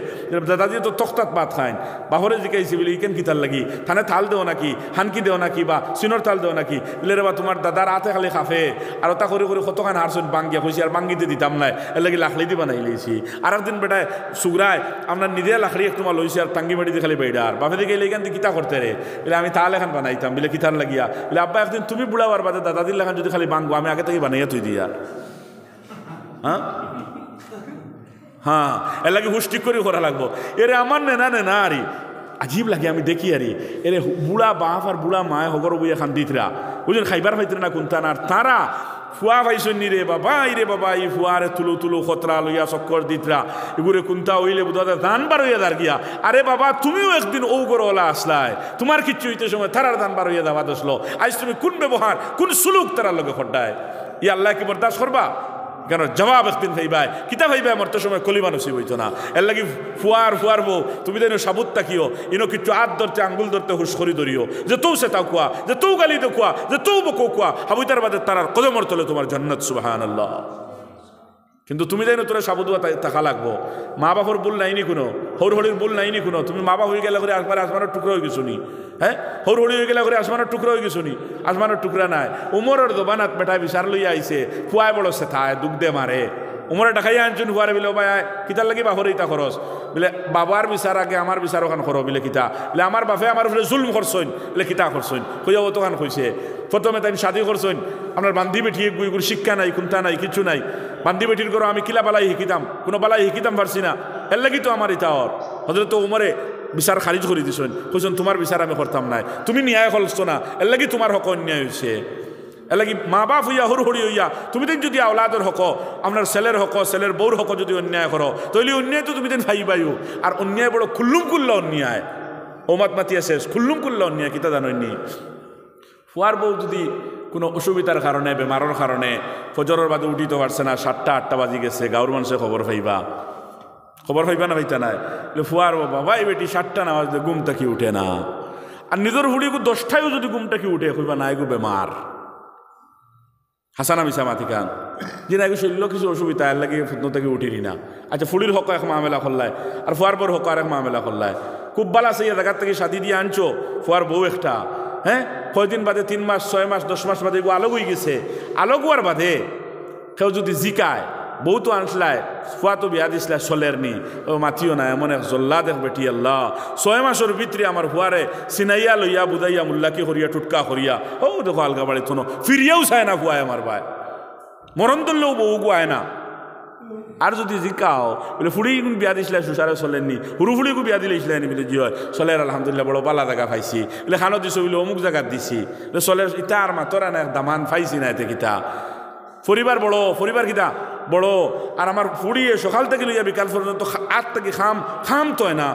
দাদা দিয়ে তো তক্তাত ভাত খাইন, বাহরে জিকাইছে বলে ইকেন কিতার লাগি, থানে থাল দেও নাকি, হানকি দেও নাকি, বা সিনর তাল দেও নাকি, বলে রে বা তোমার দাদার হাতে খালি খাফে, আর ওটা করে করে কতখান হারছেন বাঙ্গিয়া কইছি, আর বাঙ্গিতে দিতাম নাই, এর লাগি লাখড়ি দিয়ে বানাই লইছি। আর একদিন বেটায় সুগরায় আপনার নিজে লাখড়ি এক তোমার লইছে, আর টাঙ্গি মাটি দিয়ে খালি বেড়ার বাপে দিকে এখান দিয়ে কিতা করতে রে, বলে আমি তাল এখন বানাইতাম, বলে কিতার লাগিয়া, বলে আব্বা একদিন তুমি বুড়াবার বাদে দাদা দিল এখন যদি খালি বাঙ্গো, আমি আগে থেকে বানাইয়া তুই দিয়া। হ্যাঁ, এর লাগে হুষ্টিক করে করা লাগবো। এরে আমার নেনা আরি আজীব লাগে, আমি দেখি আরি এরে বুড়া বাপ আর বুড়া মায় হগর বই এখন দিতরা বুঝলেন, খাইবার পাইতরা না কোনটা, আর তারা ফুয়া পাইছনি রে বাবা, রে বাবা এই ফুয়ারে তুলো খতরা লইয়া চক্কর দিতরা, এগুলো কোনটা হইলে বুধ দান বার হইয়া দাঁড় গিয়া, আরে বাবা তুমিও একদিন ও গরওয়ালা আসলাই, তোমার কিচ্ছু হইতে সময় তারার দান বার হইয়া দাওয়া দসলো। আজ তুমি কোন ব্যবহার কোন সুলুক তারার লগে খড্ডায়, ই আল্লাহ কি বরদাস্ত করবা? কেন জবাব একদিন ভাইবাই কিতা ভাইবাই মরতে সময় কলিমা নসিব হইতো না এর লাগি ফুয়ার বউ তুমি তো সাবুত তাকিও ইনো কিছু হাত ধরতে আঙ্গুল ধরতে হুশ করি ধরিও যে তৌ সে তাও কুয়া যে তৌ গালি তো কুয়া যে তৌ বকো কুয়া হাবুইতার বাদে তারার কদমর তলে তোমার জান্নাত সুবহানাল্লাহ কিন্তু তুমি যাই না তোরা সাবুদুয়া থাকা লাগবো মা বাপর ভুল নাইনি কোনো হরির ভুল নাইনি কোনো তুমি মা বাপ হয়ে গেলে করে আসমানের টুকরা হয়ে গেছো নি হ্যাঁ হরি হয়ে গেলে করে আসমানের টুকরা হয়ে গেছো নি আসমানের টুকরা নাই উমরের দোবানাত বেটায় বিচার লইয়া আইছে ফুয়ায় বড় সে থায় দুঃখ দে মারে উমরে ডাকাইয়া আনছুন ফুয়ারে বিলে ভাই কিতার লাগি বাপর ইতা খরচ বলে বাবার বিচার আগে আমার বিচার ওখান খর বিলে কিতা বলে আমার বাপে আমার উপরে জুলম করছইন বলে কিতা করছইন কইয়া ও তোখান কইছে প্রথমে তাই শাদি করছইন আপনার বান্ধি বেঠিয়ে গুইগুর শিক্ষা নাই কোনটা নাই কিছু নাই বান্ধি বেঠির করো আমি কিলা বালাই শিকিতাম কোনো বালাই শিকিতাম পারছি না এর লাগি তো আমার ইতা হর হজরত উমরে বিচার খারিজ করে দিছেন কইছেন তোমার বিচার আমি করতাম নাই তুমি ন্যায় করছো না এর লাগি তোমার হক অন্যায় হয়েছে এর লাগি মা বাপ হইয়া হরি হইয়া তুমি দিন যদি আওলাদের হক আপনার ছেলের হক ছেলের বউর হক যদি অন্যায় করো তাহলে অন্যায় তো তুমি দিন ভাইবাইও আর অন্যায় বড় খুল্লুম কুল্লা অন্যায় ওমাত মাতিয়া শেষ খুল্লুম কুল্লা অন্যায় কিতা জানোনি ফুয়ার বউ যদি কোনো অসুবিধার কারণে বেমারের কারণে ফজরের বাদে উঠিতে পারছে না 7টা-8টা বাজি গেছে গাঁর মানুষে খবর পাইবা না পাইতা নাই ফুয়ার বাবা এই বেটি 7টা নামাজ ঘুম থাকি উঠে না আর নিজের হুড়িগু 10টায়ও যদি ঘুম থাকি উঠে কইবা না এগু বেমার হাসানা মিশা মাতিকান যে না এগু শরীর কিছু অসুবিধা এর লাগে ফুটনো থেকে উঠিনি না আচ্ছা ফুলির হক এক মামেলা করলায় আর ফুয়ার বর হক আর এক মামেলা করলায় খুব বালা সেই জায়গার থেকে শাদি দিয়ে আনছো ফুয়ার বউ একটা হ্যাঁ কয়দিন বাদে 3 মাস 6 মাস 10 মাস বাদে এগু আলোক হয়ে গেছে আলোক হওয়ার বাদে কেউ যদি জিকায় বউ তো আনসলায় ফুয়া তো বিয়া দিসলায় চলের নি ও মাতিও না এমন এক জল্লা দেখ বেটি আল্লাহ 6 মাসের ভিতরে আমার ফুয়ারে সিনাইয়া লইয়া বুদাইয়া মুল্লাকি করিয়া টুটকা করিয়া ও দেখো আলগা বাড়ি থনো ফিরিয়াও চায় না ফুয়ায় আমার ভাই মরণ ধরলেও বউ গুয়ায় না আর যদি জিকাও বলে ফুড়ি গুণ বিয়া দিছিলেন সুসারে চলেননি হুরু ফুড়িকু বিয়া দিলেছিলেন বলে জি হয় চলের আলহামদুলিল্লাহ বড় পালা জায়গা পাইছি বলে খানো দিছো বলে অমুক জায়গাত দিছি চলের ইটা আর মাতরা না দামান পাইছি না এতে কিতা পরিবার বড় পরিবার কিতা বড় আর আমার ফুড়িয়ে সকাল থেকে লইয়া বিকাল পর্যন্ত আট থেকে খাম তো না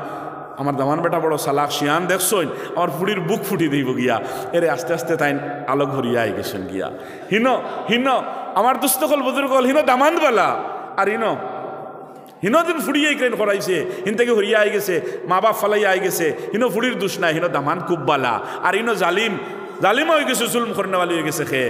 আমার দামান বেটা বড় সালাক শিয়ান দেখছইন আমার ফুড়ির বুক ফুটি দিব গিয়া এরে আস্তে আস্তে তাই আলোক ভরিয়া আই গেছেন গিয়া হিন আমার দুস্থকল বুজুর্গল হিনো দামান বালা আর হিনো দিন ফুড়িয়ে ক্রেন করাইছে হিন থেকে হরিয়া আই গেছে মা বাপ ফালাইয়া আই গেছে হিনো ফুড়ির দুষ নাই হিনো দামান খুব বালা আর হিনো জালিম হয়ে গেছে জুলম করনেওয়ালি হয়ে গেছে খে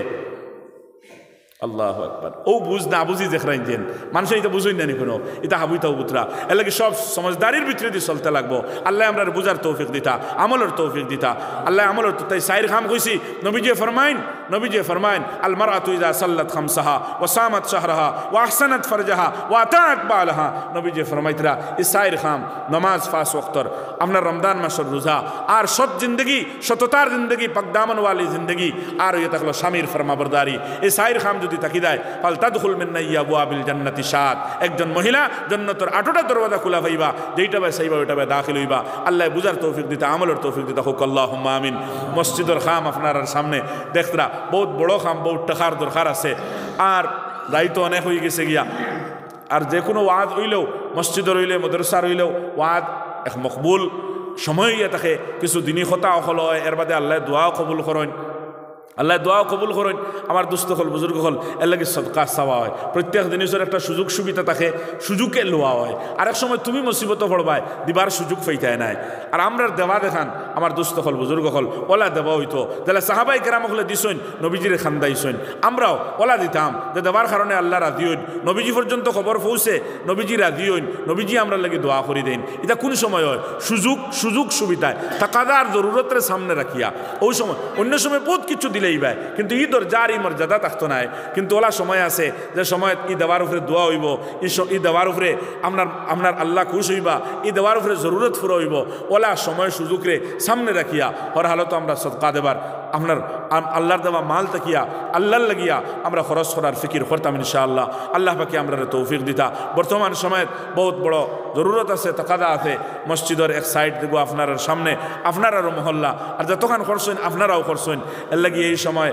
আল্লাহু আকবার ও বুঝ না বুঝি দেখরাইন যেন মানুষ এটা বুঝই না কোনো এটা হাবুইতা বুতরা এর লাগে সব সমঝদারির ভিতরে দিয়ে চলতে লাগবো আল্লাহ আমরা বুঝার তৌফিক দিতা আমলের তৌফিক দিতা আল্লাহ আমলের তাই সাইর খাম কইছি নবীজি ফরমাইন আল মারাতু ইযা সাল্লাত খামসাহা ওয়া সামাত শাহরাহা ওয়া আহসানাত ফারজাহা ওয়া আতাআত বালাহা নবীজি ফরমাইতরা এই সাইর খাম নামাজ 5 ওয়াক্তর আপনার রমজান মাসের রোজা আর সৎ জিন্দগি সততার জিন্দগি পাকদামন ওয়ালি জিন্দগি আর ইয়ে থাকলো স্বামীর ফরমাবরদারি এই সাইর খাম যদি তাকি দেয় ফাল তাদখুল মিন আবওয়াবিল জান্নাতি সাত একজন মহিলা জান্নাতের 8টা দরওয়াজা খোলা পাইবা যেইটা বাই সাইবা ওইটা বাই দাখিল হইবা আল্লাহ বুঝার তৌফিক দিতা আমলের তৌফিক দিতা হোক আল্লাহুম্মা আমিন মসজিদের খাম আপনার সামনে দেখতরা বহুত বড় খাম বহুত টাকার দরকার আছে আর দায়িত্ব অনেক হয়ে গেছে গিয়া আর যে কোনো ওয়াজ হইলেও মসজিদের হইলে মাদ্রাসার হইলেও ওয়াজ এক মকবুল সময় ইয়ে থাকে কিছু দিনই কথা হল হয় এর বাদে আল্লাহ দোয়াও কবুল করেন আল্লাহ দোয়াও কবুল করেন আমার দুস্থ হল বুজুর্গ হল এর লাগে সদকা চাওয়া হয় প্রত্যেক জিনিসের একটা সুযোগ সুবিধা থাকে সুযোগে লোয়া হয় আরেক সময় তুমি মুসিবত পড়বায় দিবার সুযোগ পাইতায় নাই আর আমরা দেওয়া দেখান আমার দুস্থ হল বুজুর্গ হল ওলা দেওয়া হইতো তাহলে সাহাবাই কেরাম হলে দিছইন নবীজিরে খান্দাইছইন আমরাও ওলা দিতাম যে দেওয়ার কারণে আল্লাহ রাজি হইন নবীজি পর্যন্ত খবর পৌঁছে নবীজি রাজি হইন নবীজি আমরা লাগে দোয়া করি দেন এটা কোন সময় হয় সুযোগ সুবিধায় তাকাদার জরুরতের সামনে রাখিয়া ওই সময় অন্য সময় বহুত কিছু দিলে কিন্তু ই দরজার ই মর্যাদা থাকতো নাই কিন্তু ওলা সময় আছে যে সময় ই দেওয়ার উপরে দোয়া হইব ই দেওয়ার উপরে আপনার আল্লাহ খুশ হইবা ই দেওয়ার উপরে জরুরত ফুরা হইব ওলা সময় সুযোগরে সামনে রাখিয়া হর হালত আমরা সদকা দেবার আপনার আল্লাহর দেওয়া মাল তাকিয়া আল্লাহর লাগিয়া আমরা খরচ করার ফিকির করতাম ইনশাআল্লাহ আল্লাহ পাকি আমরা তৌফিক দিতা বর্তমান সময়ে বহুত বড় জরুরত আছে তাকাদা আছে মসজিদের এক সাইড দেখবো আপনার সামনে আপনারারও মহল্লা আর যতক্ষণ করছেন আপনারাও করছেন এর লাগি এই সময়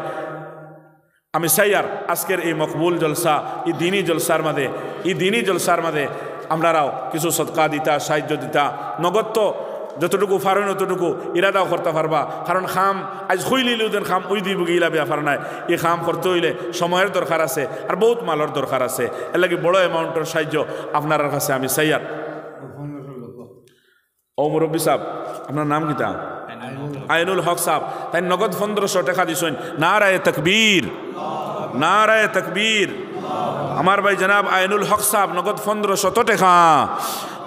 আমি চাই আর আজকের এই মকবুল জলসা এই দিনী জলসার মাঝে আপনারাও কিছু সদকা দিতা সাহায্য দিতা নগদ তো যতটুকু পারেন অতটুকু ইরাদাও করতে পারবা কারণ খাম আজ হইলিলেও দেন খাম ওই দিব গিলা ব্যাপার নাই এই খাম করতে হইলে সময়ের দরকার আছে আর বহুত মালের দরকার আছে এর লাগে বড় অ্যামাউন্টের সাহায্য আপনার কাছে আমি চাইয়ার ও মুরব্বী সাহেব আপনার নাম কিতা আইনুল হক সাহেব তাই নগদ 1500 টাকা দিছেন নারায়ে তাকবীর নারায়ে তাকবীর আমার ভাই জনাব আইনুল হক সাহেব নগদ 1500 টাকা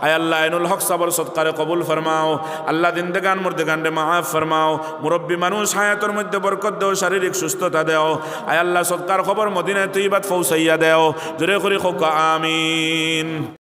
আয় আল্লাহ আইনুল হক সাবর সৎকারে কবুল ফরমাও আল্লাহ জিন্দেগান মুর্দেগান রে মাফ ফরমাও মুরব্বী মানুষ হায়াতের মধ্যে বরকত দেও শারীরিক সুস্থতা দেও আয় আল্লাহ সৎকার খবর মদিনায় তৈবাত পৌঁছাইয়া দেও জোরে করে হোক আমিন।